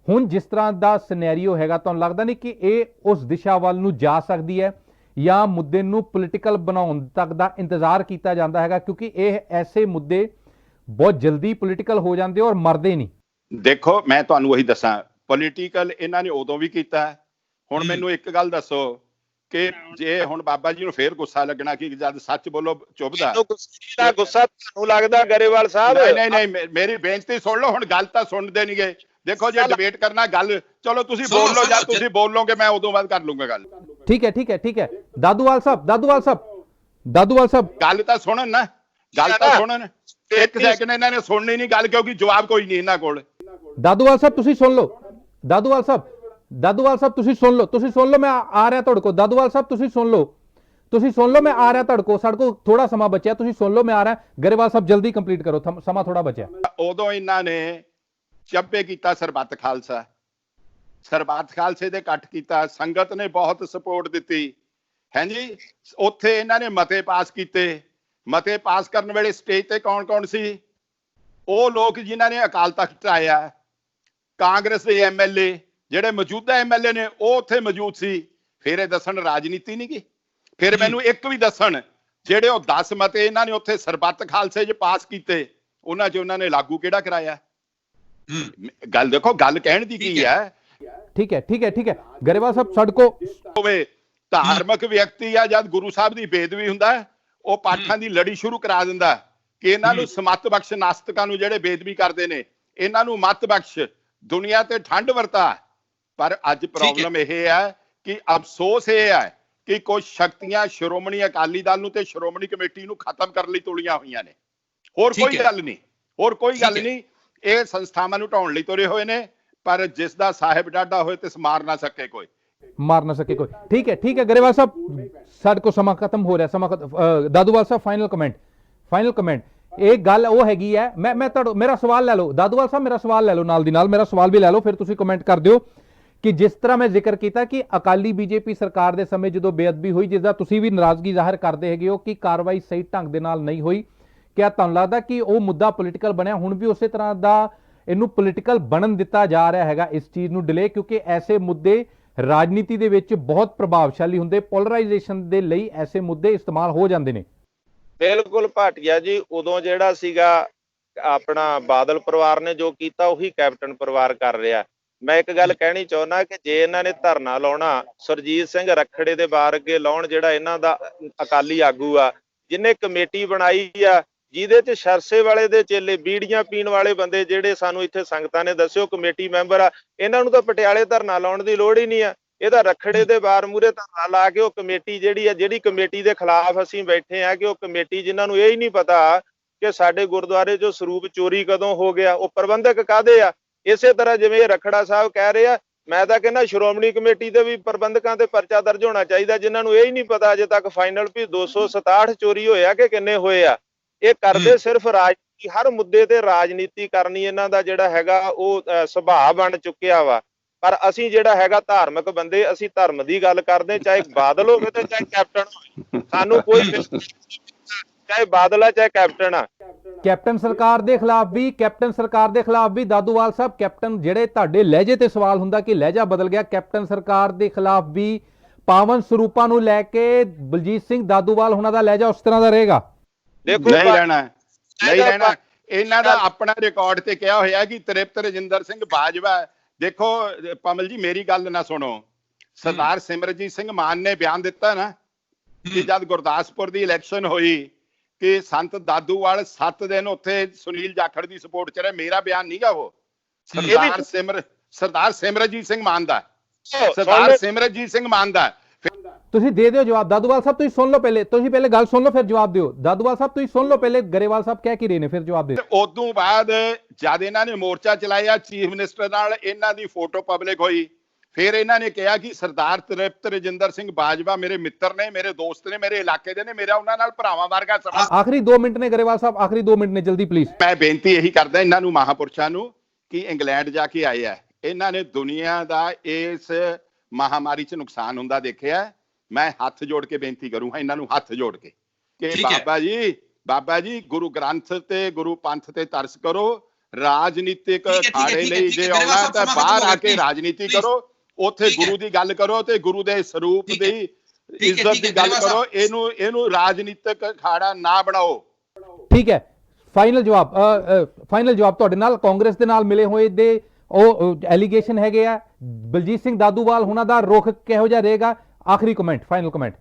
ਹੁਣ ਜਿਸ ਤਰ੍ਹਾਂ ਦਾ ਸਿਨੈਰੀਓ ਹੈਗਾ, ਤੁਹਾਨੂੰ ਲੱਗਦਾ ਨਹੀਂ ਕਿ ਇਹ ਉਸ ਦਿਸ਼ਾ ਵੱਲ ਨੂੰ ਜਾ ਸਕਦੀ ਹੈ ਜਾਂ ਮੁੱਦੇ ਨੂੰ ਪੋਲੀਟੀਕਲ ਬਣਾਉਣ ਤੱਕ ਦਾ ਇੰਤਜ਼ਾਰ ਕੀਤਾ ਜਾਂਦਾ ਹੈਗਾ, ਕਿਉਂਕਿ ਇਹ ਐਸੇ ਮੁੱਦੇ ਬਹੁਤ ਜਲਦੀ ਪੋਲੀਟੀਕਲ ਹੋ ਜਾਂਦੇ ਔਰ ਮਰਦੇ ਨਹੀਂ।
ਦੇਖੋ ਮੈਂ ਤੁਹਾਨੂੰ ਉਹੀ ਦੱਸਾਂ, ਪੋਲੀਟੀਕਲ ਇਹਨਾਂ ਨੇ ਉਦੋਂ ਵੀ ਕੀਤਾ। ਹੁਣ ਮੈਨੂੰ ਇੱਕ ਗੱਲ ਦੱਸੋ ਕਿ ਜੇ ਹੁਣ ਬਾਬਾ ਜੀ ਨੂੰ ਫੇਰ ਗੁੱਸਾ ਲੱਗਣਾ ਕਿ ਜਦ ਸੱਚ ਬੋਲੋ ਚੁੱਭਦਾ,
ਗੁੱਸਾ ਤੁਹਾਨੂੰ ਲੱਗਦਾ ਗਰੇਵਾਲ ਸਾਹਿਬ?
ਨਹੀਂ ਮੇਰੀ ਬੇਨਤੀ ਸੁਣ ਲਓ, ਹੁਣ ਗੱਲ ਤਾਂ ਸੁਣਦੇ ਨਹੀਂਗੇ। ਦੇਖੋ ਜੇ ਡਿਬੇਟ ਕਰਨਾ ਗੱਲ, ਚਲੋ ਤੁਸੀਂ ਬੋਲ ਲਓ, ਜਾਂ ਤੁਸੀਂ ਬੋਲੋਗੇ ਮੈਂ ਉਦੋਂ ਬਾਅਦ ਕਰ ਲੂੰਗਾ ਗੱਲ।
ਠੀਕ ਹੈ ਦਾਦੂਵਾਲ ਸਾਹਿਬ
ਗੱਲ ਤਾਂ ਸੁਣਨ ਨਾ, ਗੱਲ ਤਾਂ ਸੁਣਨ। 1 ਸੈਕਿੰਡ ਇਹਨਾਂ ਨੇ ਸੁਣਨੀ ਨਹੀਂ ਗੱਲ, ਕਿਉਂਕਿ ਜਵਾਬ ਕੋਈ ਨਹੀਂ ਇਹਨਾਂ ਕੋਲ।
ਦਾਦੂਵਾਲ ਸਾਹਿਬ ਤੁਸੀਂ ਸੁਣ ਲਓ, ਦਾਦੂਵਾਲ ਸਾਹਿਬ ਤੁਸੀਂ ਸੁਣ ਲਓ, ਮੈਂ ਆ ਰਿਹਾ ਤੁਹਾਡੇ ਕੋਲ। ਦਾਦੂਵਾਲ ਸਾਹਿਬ ਤੁਸੀਂ ਸੁਣ ਲਓ, ਮੈਂ ਆ ਰਿਹਾ ਤੁਹਾਡੇ ਕੋਲ। ਸਾਡੇ ਕੋਲ ਥੋੜਾ ਸਮਾਂ ਬਚਿਆ, ਤੁਸੀਂ ਸੁਣ ਲਓ, ਮੈਂ ਆ ਰਿਹਾ। ਗਰੇਵਾਲ ਸਾਹਿਬ ਜਲਦੀ ਕੰਪਲੀਟ ਕਰੋ, ਸਮਾਂ ਥੋੜਾ ਬਚਿਆ।
ਉਦੋਂ ਇਹਨਾਂ ਨੇ ਚੱਬੇ ਕੀਤਾ ਸਰਬੱਤ ਖਾਲਸੇ ਦੇ ਇਕੱਠ ਕੀਤਾ, ਸੰਗਤ ਨੇ ਬਹੁਤ ਸਪੋਰਟ ਦਿੱਤੀ ਹੈ ਜੀ। ਉੱਥੇ ਇਹਨਾਂ ਨੇ ਮਤੇ ਪਾਸ ਕੀਤੇ। ਮਤੇ ਪਾਸ ਕਰਨ ਵੇਲੇ ਸਟੇਜ ਤੇ ਕੌਣ ਸੀ? ਉਹ ਲੋਕ ਜਿਨ੍ਹਾਂ ਨੇ ਅਕਾਲ ਤਖਤ ਢਾਇਆ। ਕਾਂਗਰਸ ਦੇ ਐਮਐਲਏ, ਜਿਹੜੇ ਮੌਜੂਦਾ ਐਮਐਲਏ ਨੇ, ਉਹ ਉੱਥੇ ਮੌਜੂਦ ਸੀ। ਫਿਰ ਇਹ ਦੱਸਣ ਰਾਜਨੀਤੀ ਨਹੀਂ ਗੀ। ਫਿਰ ਮੈਨੂੰ ਇੱਕ ਵੀ ਦੱਸਣ ਜਿਹੜੇ ਉਹ 10 ਮਤੇ ਇਹਨਾਂ ਨੇ ਉੱਥੇ ਸਰਬੱਤ ਖਾਲਸੇ 'ਚ ਪਾਸ ਕੀਤੇ, ਉਹਨਾਂ 'ਚ ਉਹਨਾਂ ਨੇ ਲਾਗੂ ਕਿਹੜਾ ਕਰਾਇਆ? ਗੱਲ ਦੇਖੋ, ਗੱਲ ਕਹਿਣ ਦੀ ਕੀ ਹੈ।
ਠੀਕ ਹੈ ਗਰੇਵਾਲ ਸਾਹਿਬ ਸਾਡੇ ਕੋ
ਹੋਵੇ ਧਾਰਮਿਕ ਵਿਅਕਤੀ ਆ, ਜਦ ਗੁਰੂ ਸਾਹਿਬ ਦੀ ਬੇਦਬੀ ਹੁੰਦਾ ਉਹ ਪਾਠਾਂ ਦੀ ਲੜੀ ਸ਼ੁਰੂ ਕਰਾ ਦਿੰਦਾ ਕਿ ਇਹਨਾਂ ਨੂੰ ਸਮੱਤ ਬਖਸ਼, ਨਾਸਤਕਾਂ ਨੂੰ ਜਿਹੜੇ ਬੇਦਬੀ ਕਰਦੇ ਨੇ ਇਹਨਾਂ ਨੂੰ ਮੱਤ ਬਖਸ਼, ਦੁਨੀਆ ਤੇ ਠੰਡ ਵਰਤਾ। ਪਰ ਅੱਜ ਪ੍ਰੋਬਲਮ ਇਹ ਹੈ ਕਿ ਅਫਸੋਸ ਇਹ ਹੈ ਕਿ ਕੁਝ ਸ਼ਕਤੀਆਂ ਸ਼੍ਰੋਮਣੀ ਅਕਾਲੀ ਦਲ ਨੂੰ ਤੇ ਸ਼੍ਰੋਮਣੀ ਕਮੇਟੀ ਨੂੰ ਖਤਮ ਕਰਨ ਲਈ ਤੁਲੀਆਂ ਹੋਈਆਂ ਨੇ। ਹੋਰ ਕੋਈ ਗੱਲ ਨਹੀਂ। ਇਹ ਸੰਸਥਾਵਾਂ ਨੂੰ ਢਾਉਣ ਲਈ ਤੁਰੇ ਹੋਏ ਨੇ, ਪਰ ਜਿਸ ਦਾ ਸਾਹਿਬ ਡਾਢਾ ਹੋਏ ਤੇ ਸਮਾਰ ਨਾ ਸਕੇ ਕੋਈ।
ਮਾਰ ਨਾ ਸਕੇ ਕੋਈ। ਠੀਕ ਹੈ ਗਰੇਵਾਲ ਸਾਹਿਬ, ਸਾਡੇ ਕੋ ਸਮਾਂ ਖਤਮ ਹੋ ਰਿਹਾ, ਦਾਦੂਵਾਲ ਸਾਹਿਬ ਫਾਈਨਲ ਕਮੈਂਟ। ਇਹ ਗੱਲ ਉਹ ਹੈਗੀ ਹੈ, ਮੈਂ ਤੁਹਾਡਾ ਮੇਰਾ ਸਵਾਲ ਲੈ ਲਓ ਦਾਦੂਵਾਲ ਸਾਹਿਬ, ਮੇਰਾ ਸਵਾਲ ਲੈ ਲਓ, ਨਾਲ ਦੀ ਨਾਲ ਮੇਰਾ ਸਵਾਲ ਵੀ ਲੈ ਲਓ, ਫਿਰ ਤੁਸੀਂ ਕਮੈਂਟ ਕਰ ਦਿਓ ਕਿ ਜਿਸ ਤਰ੍ਹਾਂ ਮੈਂ ਜ਼ਿਕਰ ਕੀਤਾ ਕਿ ਅਕਾਲੀ ਬੀਜੇਪੀ ਸਰਕਾਰ ਦੇ ਸਮੇਂ ਜਦੋਂ ਬੇਅਦਬੀ ਹੋਈ, ਜਿਸ ਦਾ ਤੁਸੀਂ ਵੀ ਨਾਰਾਜ਼ਗੀ ਜ਼ਾਹਰ ਕਰਦੇ ਹੈਗੇ ਹੋ ਕਿ ਕਾਰਵਾਈ ਸਹੀ ਢੰਗ ਦੇ ਨਾਲ ਨਹੀਂ ਹੋਈ, ਕਿਆ ਤੁਹਾਨੂੰ ਲੱਗਦਾ ਕਿ ਉਹ ਮੁੱਦਾ ਪੋਲੀਟੀਕਲ ਬਣਿਆ, ਹੁਣ ਵੀ ਉਸੇ ਤਰ੍ਹਾਂ ਦਾ ਇਹਨੂੰ ਪੋਲੀਟੀਕਲ ਬਣਨ ਦਿੱਤਾ ਜਾ ਰਿਹਾ ਹੈਗਾ ਇਸ ਚੀਜ਼ ਨੂੰ ਡਿਲੇ? ਕਿਉਂਕਿ ਐਸੇ ਮੁੱਦੇ ਰਾਜਨੀਤੀ ਦੇ ਵਿੱਚ ਬਹੁਤ ਪ੍ਰਭਾਵਸ਼ਾਲੀ ਹੁੰਦੇ, ਪੋਲਰਾਈਜੇਸ਼ਨ ਦੇ ਲਈ ਐਸੇ ਮੁੱਦੇ ਇਸਤੇਮਾਲ ਹੋ ਜਾਂਦੇ ਨੇ।
ਬਿਲਕੁਲ ਭਾਟੀਆ ਜੀ, ਉਦੋਂ ਜਿਹੜਾ ਸੀਗਾ ਆਪਣਾ ਬਾਦਲ ਪਰਿਵਾਰ ਨੇ ਜੋ ਕੀਤਾ ਉਹੀ ਕੈਪਟਨ ਪਰਿਵਾਰ ਕਰ ਰਿਹਾ। ਮੈਂ ਇੱਕ ਗੱਲ ਕਹਿਣੀ ਚਾਹੁੰਦਾ ਕਿ ਜੇ ਇਹਨਾਂ ਨੇ ਧਰਨਾ ਲਾਉਣਾ, ਸੁਰਜੀਤ ਸਿੰਘ ਰੱਖੜੇ ਦੇ ਬਾਰ ਅੱਗੇ ਲਾਉਣ, ਜਿਹੜਾ ਇਹਨਾਂ ਦਾ ਅਕਾਲੀ ਆਗੂ ਆ ਜਿਹਨੇ ਕਮੇਟੀ ਬਣਾਈ ਆ, ਜਿਹਦੇ ਚ ਸਰਸੇ ਵਾਲੇ ਦੇ ਚੇਲੇ, ਬੀੜੀਆਂ ਪੀਣ ਵਾਲੇ ਬੰਦੇ ਜਿਹੜੇ ਸਾਨੂੰ ਇੱਥੇ ਸੰਗਤਾਂ ਨੇ ਦੱਸਿਓ ਕਮੇਟੀ ਮੈਂਬਰ ਆ, ਇਹਨਾਂ ਨੂੰ ਤਾਂ ਪਟਿਆਲੇ ਧਰਨਾ ਲਾਉਣ ਦੀ ਲੋੜ ਹੀ ਨਹੀਂ ਆ। ਇਹ ਤਾਂ ਰੱਖੜੇ ਦੇ ਬਾਰ ਮੂਹਰੇ ਧਰਨਾ ਲਾ ਕੇ ਉਹ ਕਮੇਟੀ ਜਿਹੜੀ ਕਮੇਟੀ ਦੇ ਖਿਲਾਫ ਅਸੀਂ ਬੈਠੇ ਆ, ਕਿ ਉਹ ਕਮੇਟੀ ਜਿਨ੍ਹਾਂ ਨੂੰ ਇਹ ਹੀ ਨਹੀਂ ਪਤਾ ਕਿ ਸਾਡੇ ਗੁਰਦੁਆਰੇ ਚੋਂ ਸਰੂਪ ਚੋਰੀ ਕਦੋਂ ਹੋ ਗਿਆ, ਉਹ ਪ੍ਰਬੰਧਕ ਕਾਹਦੇ ਆ। ਇਸੇ ਤਰ੍ਹਾਂ ਜਿਵੇਂ ਇਹ ਰਖੜਾ ਸਾਹਿਬ ਕਹਿ ਰਹੇ ਆ, ਮੈਂ ਤਾਂ ਕਹਿੰਦਾ ਸ਼੍ਰੋਮਣੀ ਕਮੇਟੀ ਦੇ ਵੀ ਪ੍ਰਬੰਧਕਾਂ ਤੇ ਪਰਚਾ ਦਰਜ ਹੋਣਾ ਚਾਹੀਦਾ, ਜਿਨ੍ਹਾਂ ਨੂੰ ਇਹ ਹੀ ਨਹੀਂ ਪਤਾ ਅਜੇ ਤੱਕ ਫਾਈਨਲ ਵੀ 267 ਚੋਰੀ ਹੋਏ ਆ ਕਿ ਕਿੰਨੇ ਹੋਏ ਆ। ਇਹ ਕਰਦੇ ਸਿਰਫ ਰਾਜਨੀਤੀ, ਹਰ ਮੁੱਦੇ ਤੇ ਰਾਜਨੀਤੀ ਕਰਨੀ ਇਹਨਾਂ ਦਾ ਜਿਹੜਾ ਹੈਗਾ ਉਹ ਸੁਭਾਅ ਬਣ ਚੁੱਕਿਆ ਵਾ। ਪਰ ਅਸੀਂ ਜਿਹੜਾ ਹੈਗਾ ਧਾਰਮਿਕ ਬੰਦੇ, ਅਸੀਂ ਧਰਮ ਦੀ ਗੱਲ ਕਰਦੇ, ਚਾਹੇ ਬਾਦਲ ਹੋਵੇ ਤੇ ਚਾਹੇ ਕੈਪਟਨ ਹੋਵੇ, ਸਾਨੂੰ ਕੋਈ ਚਾਹੇ ਬਾਦਲ ਆ ਚਾਹੇ ਕੈਪਟਨ ਆ।
ਕੈਪਟਨ ਸਰਕਾਰ ਦੇ ਖਿਲਾਫ ਵੀ ਦਾਦੂਵਾਲ ਸਾਹਿਬ, ਕੈਪਟਨ ਜਿਹੜੇ ਤੁਹਾਡੇ ਲਹਿਜੇ ਤੇ ਸਵਾਲ ਹੁੰਦਾ ਕਿ ਲਹਿਜਾ ਬਦਲ ਗਿਆ, ਕੈਪਟਨ ਸਰਕਾਰ ਦੇ ਖਿਲਾਫ ਵੀ ਪਾਵਨ ਸਰੂਪਾਂ ਨੂੰ ਲੈ ਕੇ ਬਲਜੀਤ ਸਿੰਘ ਦਾਦੂਵਾਲ ਉਹਨਾਂ ਦਾ ਲਹਿਜਾ ਉਸ ਤਰ੍ਹਾਂ ਦਾ ਰਹੇਗਾ?
ਦੇਖੋ
ਨਹੀਂ ਰਹਿਣਾ। ਇਹਨਾਂ ਦਾ ਆਪਣਾ ਰਿਕਾਰਡ ਤੇ ਕਿਹਾ ਹੋਇਆ ਕਿ ਤ੍ਰਿਪਤ ਰਜਿੰਦਰ ਸਿੰਘ ਬਾਜਵਾ। ਦੇਖੋ ਪਮਲ ਜੀ, ਮੇਰੀ ਗੱਲ ਨਾ ਸੁਣੋ, ਸਰਦਾਰ ਸਿਮਰਜੀਤ ਸਿੰਘ ਮਾਨ ਨੇ ਬਿਆਨ ਦਿੱਤਾ ਨਾ ਕਿ ਜਦ ਗੁਰਦਾਸਪੁਰ ਦੀ ਇਲੈਕਸ਼ਨ ਹੋਈ ਕਿ ਸੰਤ ਦਾਦੂਵਾਲ 7 ਦਿਨ ਉੱਥੇ ਸੁਨੀਲ ਜਾਖੜ ਦੀ ਸਪੋਰਟ ਚ ਰਹੇ। ਮੇਰਾ ਬਿਆਨ ਨਹੀਂਗਾ ਉਹ, ਸਰਦਾਰ ਸਿਮਰਜੀਤ ਸਿੰਘ ਮਾਨ ਦਾ, ਸਰਦਾਰ ਸਿਮਰਜੀਤ ਸਿੰਘ ਮਾਨ ਦਾ।
ਤੁਸੀਂ ਦੇ ਦਿਓ ਜਵਾਬ ਦਾਦੂਵਾਲ ਸਾਹਿਬ, ਤੁਸੀਂ ਸੁਣ ਲਓ ਪਹਿਲੇ, ਤੁਸੀਂ ਪਹਿਲੇ ਗੱਲ ਸੁਣ ਲਓ ਫਿਰ ਜਵਾਬ ਦਿਓ। ਦਾਦੂਵਾਲ ਸਾਹਿਬ ਤੁਸੀਂ ਸੁਣ ਲਓ ਪਹਿਲੇ ਗਰੇਵਾਲ ਸਾਹਿਬ ਕਹਿ ਕੀ ਰਹੇ ਨੇ, ਫਿਰ ਜਵਾਬ ਦਿਓ।
ਉਦੋਂ ਬਾਅਦ ਜਦ ਇਹਨਾਂ ਨੇ ਮੋਰਚਾ ਚਲਾਇਆ, ਚੀਫ ਮਿਨਿਸਟਰ ਨਾਲ ਇਹਨਾਂ ਦੀ ਫੋਟੋ ਪਬਲਿਕ ਹੋਈ, ਫਿਰ ਇਹਨਾਂ ਨੇ ਕਿਹਾ ਕਿ ਸਰਦਾਰ ਤ੍ਰਿਪਤ ਰਜਿੰਦਰ ਸਿੰਘ ਬਾਜਵਾ ਮੇਰੇ ਮਿੱਤਰ ਨੇ, ਮੇਰੇ ਦੋਸਤ ਨੇ, ਮੇਰੇ ਇਲਾਕੇ ਦੇ ਨੇ, ਮੇਰਾ ਉਹਨਾਂ ਨਾਲ ਭਰਾਵਾਂ ਵਰਗਾ ਸਮਾਂ।
ਆਖਰੀ 2 ਮਿੰਟ ਨੇ ਗਰੇਵਾਲ ਸਾਹਿਬ, ਆਖਰੀ 2 ਮਿੰਟ ਨੇ, ਜਲਦੀ ਪਲੀਜ਼।
ਮੈਂ ਬੇਨਤੀ ਇਹੀ ਕਰਦਾ ਇਹਨਾਂ ਨੂੰ, ਮਹਾਪੁਰਸ਼ਾਂ ਨੂੰ, ਕਿ ਇੰਗਲੈਂਡ ਜਾ ਕੇ ਆਏ ਆ, ਇਹਨਾਂ ਨੇ ਦੁਨੀਆ ਦਾ ਇਸ ਮਹਾਮਾਰੀ 'ਚ ਨੁਕਸਾਨ ਹੁੰਦਾ ਦੇਖਿਆ। ਮੈਂ ਹੱਥ ਜੋੜ ਕੇ ਬੇਨਤੀ ਕਰੂੰਗਾ ਇਹਨਾਂ ਨੂੰ, ਹੱਥ ਜੋੜ ਕੇ, ਕਿ ਬਾਬਾ ਜੀ ਗੁਰੂ ਗ੍ਰੰਥ ਤੇ ਗੁਰੂ ਪੰਥ ਤੇ ਤਰਸ ਕਰੋ। ਰਾਜਨੀਤਿਕ ਅਖਾੜੇ ਲਈ ਜੇ ਆਉਣਾ ਤਾਂ ਬਾਹਰ ਆ ਕੇ ਰਾਜਨੀਤੀ ਕਰੋ, ਉੱਥੇ ਗੁਰੂ ਦੀ ਗੱਲ ਕਰੋ ਤੇ ਗੁਰੂ ਦੇ ਸਰੂਪ ਦੀ ਇੱਜ਼ਤ ਦੀ ਗੱਲ ਕਰੋ। ਇਹਨੂੰ ਰਾਜਨੀਤਿਕ ਅਖਾੜਾ ਨਾ ਬਣਾਓ।
ਠੀਕ ਹੈ, ਫਾਈਨਲ ਜਵਾਬ ਤੁਹਾਡੇ ਨਾਲ ਕਾਂਗਰਸ ਦੇ ਨਾਲ ਮਿਲੇ ਹੋਏ ਦੇ ਉਹ ਐਲੀਗੇਸ਼ਨ ਹੈਗੇ ਆ, ਬਲਜੀਤ ਸਿੰਘ ਦਾਦੂਵਾਲ ਉਹਨਾਂ ਦਾ ਰੁਖ ਕਿਹੋ ਜਿਹਾ ਰਹੇਗਾ? ਆਖਰੀ ਕਮੈਂਟ, ਫਾਈਨਲ ਕਮੈਂਟ।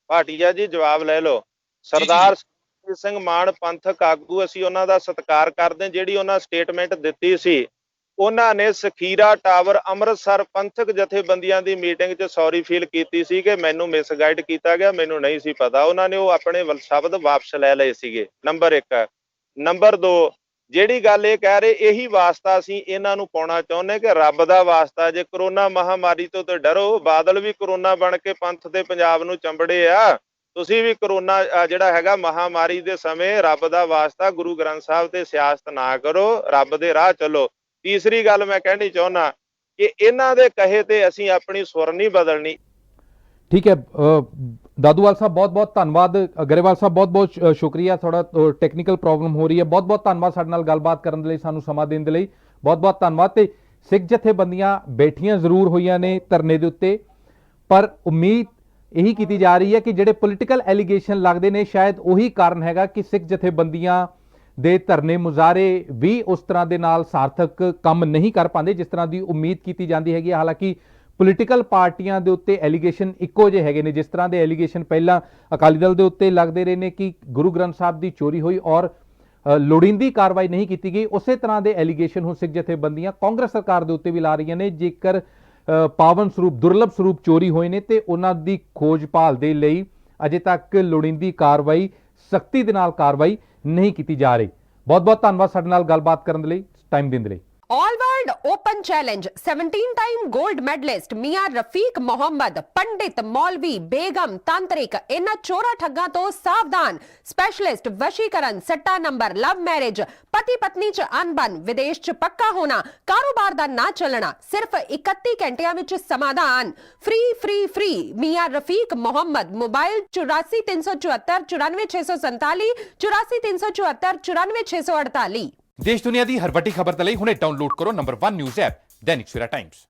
ਭਾਟੀਆ ਜੀ ਜਵਾਬ ਲੈ ਲਓ। ਸਰਦਾਰ ਸਿੰਘ ਮਾਨ ਪੰਥਕ ਆਗੂ, ਅਸੀਂ ਉਹਨਾਂ ਦਾ ਸਤਿਕਾਰ ਕਰਦੇ। ਜਿਹੜੀ ਉਹਨਾਂ ਸਟੇਟਮੈਂਟ ਦਿੱਤੀ ਸੀ, ਉਹਨਾਂ ਨੇ ਸਖੀਰਾ ਟਾਵਰ ਅੰਮ੍ਰਿਤਸਰ ਪੰਥਕ ਜਥੇਬੰਦੀਆਂ ਦੀ ਮੀਟਿੰਗ 'ਚ ਸੌਰੀ ਫੀਲ ਕੀਤੀ ਸੀ ਕਿ ਮੈਨੂੰ ਮਿਸਗਾਈਡ ਕੀਤਾ ਗਿਆ, ਮੈਨੂੰ ਨਹੀਂ ਸੀ ਪਤਾ। ਉਹਨਾਂ ਨੇ ਉਹ ਆਪਣੇ ਸ਼ਬਦ ਵਾਪਸ ਲੈ ਲਏ ਸੀਗੇ, ਨੰਬਰ 1। ਨੰਬਰ 2, ਜਿਹੜੀ ਗੱਲ ਇਹ ਕਹਿ ਰਹੇ, ਇਹੀ ਵਾਸਤਾ ਅਸੀਂ ਇਹਨਾਂ ਨੂੰ ਪਾਉਣਾ ਚਾਹੁੰਦੇ ਕਿ ਰੱਬ ਦਾ ਵਾਸਤਾ, ਜੇ ਕਰੋਨਾ ਮਹਾਮਾਰੀ ਤੋਂ ਤੇ ਡਰੋ, ਬਾਦਲ ਵੀ ਕਰੋਨਾ ਬਣ ਕੇ ਪੰਥ ਤੇ ਪੰਜਾਬ ਨੂੰ ਚੰਬੜੇ ਆ, ਤੁਸੀਂ ਵੀ ਕਰੋਨਾ ਜਿਹੜਾ ਹੈਗਾ ਮਹਾਮਾਰੀ ਦੇ ਸਮੇਂ ਰੱਬ ਦਾ ਵਾਸਤਾ ਗੁਰੂ ਗ੍ਰੰਥ ਸਾਹਿਬ ਤੇ ਸਿਆਸਤ ਨਾ ਕਰੋ, ਰੱਬ ਦੇ ਰਾਹ ਚੱਲੋ। ਤੀਸਰੀ ਗੱਲ ਮੈਂ ਕਹਿਣੀ ਚਾਹੁੰਦਾ ਕਿ ਇਹਨਾਂ ਦੇ ਕਹੇ ਤੇ ਅਸੀਂ ਆਪਣੀ ਸੁਰ ਨਹੀਂ ਬਦਲਣੀ।
ਠੀਕ ਹੈ ਦਾਦੂਵਾਲ ਸਾਹਿਬ, ਬਹੁਤ ਬਹੁਤ ਧੰਨਵਾਦ। ਗਰੇਵਾਲ ਸਾਹਿਬ ਬਹੁਤ ਬਹੁਤ ਸ਼ੁਕਰੀਆ, ਥੋੜਾ ਟੈਕਨੀਕਲ ਪ੍ਰੋਬਲਮ ਹੋ ਰਹੀ ਹੈ। ਬਹੁਤ ਬਹੁਤ ਧੰਨਵਾਦ ਸਾਡੇ ਨਾਲ ਗੱਲਬਾਤ ਕਰਨ ਦੇ ਲਈ, ਸਾਨੂੰ ਸਮਾਂ ਦੇਣ ਦੇ ਲਈ ਬਹੁਤ ਬਹੁਤ ਧੰਨਵਾਦ। ਤੇ ਸਿੱਖ ਜਥੇਬੰਦੀਆਂ ਬੈਠੀਆਂ ਜ਼ਰੂਰ ਹੋਈਆਂ ਨੇ ਧਰਨੇ ਦੇ ਉੱਤੇ, ਪਰ ਉਮੀਦ ਇਹੀ ਕੀਤੀ ਜਾ ਰਹੀ ਹੈ ਕਿ ਜਿਹੜੇ ਪੋਲੀਟੀਕਲ ਐਲੀਗੇਸ਼ਨ ਲੱਗਦੇ ਨੇ, ਸ਼ਾਇਦ ਉਹੀ ਕਾਰਨ ਹੈਗਾ ਕਿ ਸਿੱਖ ਜਥੇਬੰਦੀਆਂ ਦੇ ਧਰਨੇ ਮੁਜ਼ਾਹਰੇ ਵੀ ਉਸ ਤਰ੍ਹਾਂ ਦੇ ਨਾਲ ਸਾਰਥਕ ਕੰਮ ਨਹੀਂ ਕਰ ਪਾਉਂਦੇ ਜਿਸ ਤਰ੍ਹਾਂ ਦੀ ਉਮੀਦ ਕੀਤੀ ਜਾਂਦੀ ਹੈਗੀ। ਹਾਲਾਂਕਿ ਪੋਲੀਟੀਕਲ ਪਾਰਟੀਆਂ ਦੇ ਉੱਤੇ ਐਲੀਗੇਸ਼ਨ ਇੱਕੋ ਜਿਹੇ ਹੈਗੇ ਨੇ, ਜਿਸ ਤਰ੍ਹਾਂ ਦੇ ਐਲੀਗੇਸ਼ਨ ਪਹਿਲਾਂ ਅਕਾਲੀ ਦਲ ਦੇ ਉੱਤੇ ਲੱਗਦੇ ਰਹੇ ਨੇ ਕਿ ਗੁਰੂ ਗ੍ਰੰਥ ਸਾਹਿਬ ਦੀ ਚੋਰੀ ਹੋਈ ਔਰ ਲੋੜੀਂਦੀ ਕਾਰਵਾਈ ਨਹੀਂ ਕੀਤੀ ਗਈ, ਉਸੇ ਤਰ੍ਹਾਂ ਦੇ ਐਲੀਗੇਸ਼ਨ ਹੁਣ ਸਿੱਖ ਜਥੇਬੰਦੀਆਂ ਕਾਂਗਰਸ ਸਰਕਾਰ ਦੇ ਉੱਤੇ ਵੀ ਲਾ ਰਹੀਆਂ ਨੇ। ਜੇਕਰ ਪਾਵਨ ਸਰੂਪ, ਦੁਰਲਭ ਸਰੂਪ ਚੋਰੀ ਹੋਏ ਨੇ ਤੇ ਉਹਨਾਂ ਦੀ ਖੋਜ ਭਾਲ ਦੇ ਲਈ ਅਜੇ ਤੱਕ ਲੋੜੀਂਦੀ ਕਾਰਵਾਈ, ਸਖਤੀ ਦੇ ਨਾਲ ਕਾਰਵਾਈ ਨਹੀਂ ਕੀਤੀ ਜਾ ਰਹੀ। ਬਹੁਤ ਬਹੁਤ ਧੰਨਵਾਦ ਸਾਡੇ ਨਾਲ ਗੱਲਬਾਤ ਕਰਨ ਦੇ ਲਈ, ਟਾਈਮ ਦੇਣ ਦੇ ਲਈ।
All world world open challenge 17 time gold medalist मियां रफीक मोहम्मद पंडित मौलवी बेगम तांत्रिक इन चोरा ठग्गां तो सावधान स्पेशलिस्ट वशीकरण सट्टा नंबर लव मैरिज पति पत्नी च अनबन विदेश च पक्का होना कारोबार दा ना चलना सिर्फ 31 घंटियां विच समाधान फ्री फ्री फ्री मियां रफीक मोहम्मद मोबाइल 84 374 94 647 84 374 94 648।
ਦੇਸ਼ ਦੁਨੀਆ ਦੀ ਹਰ ਵੱਡੀ ਖਬਰ ਦੇ ਲਈ ਹੁਣੇ ਡਾਊਨਲੋਡ ਕਰੋ number 1 news app Dainik Savera Times.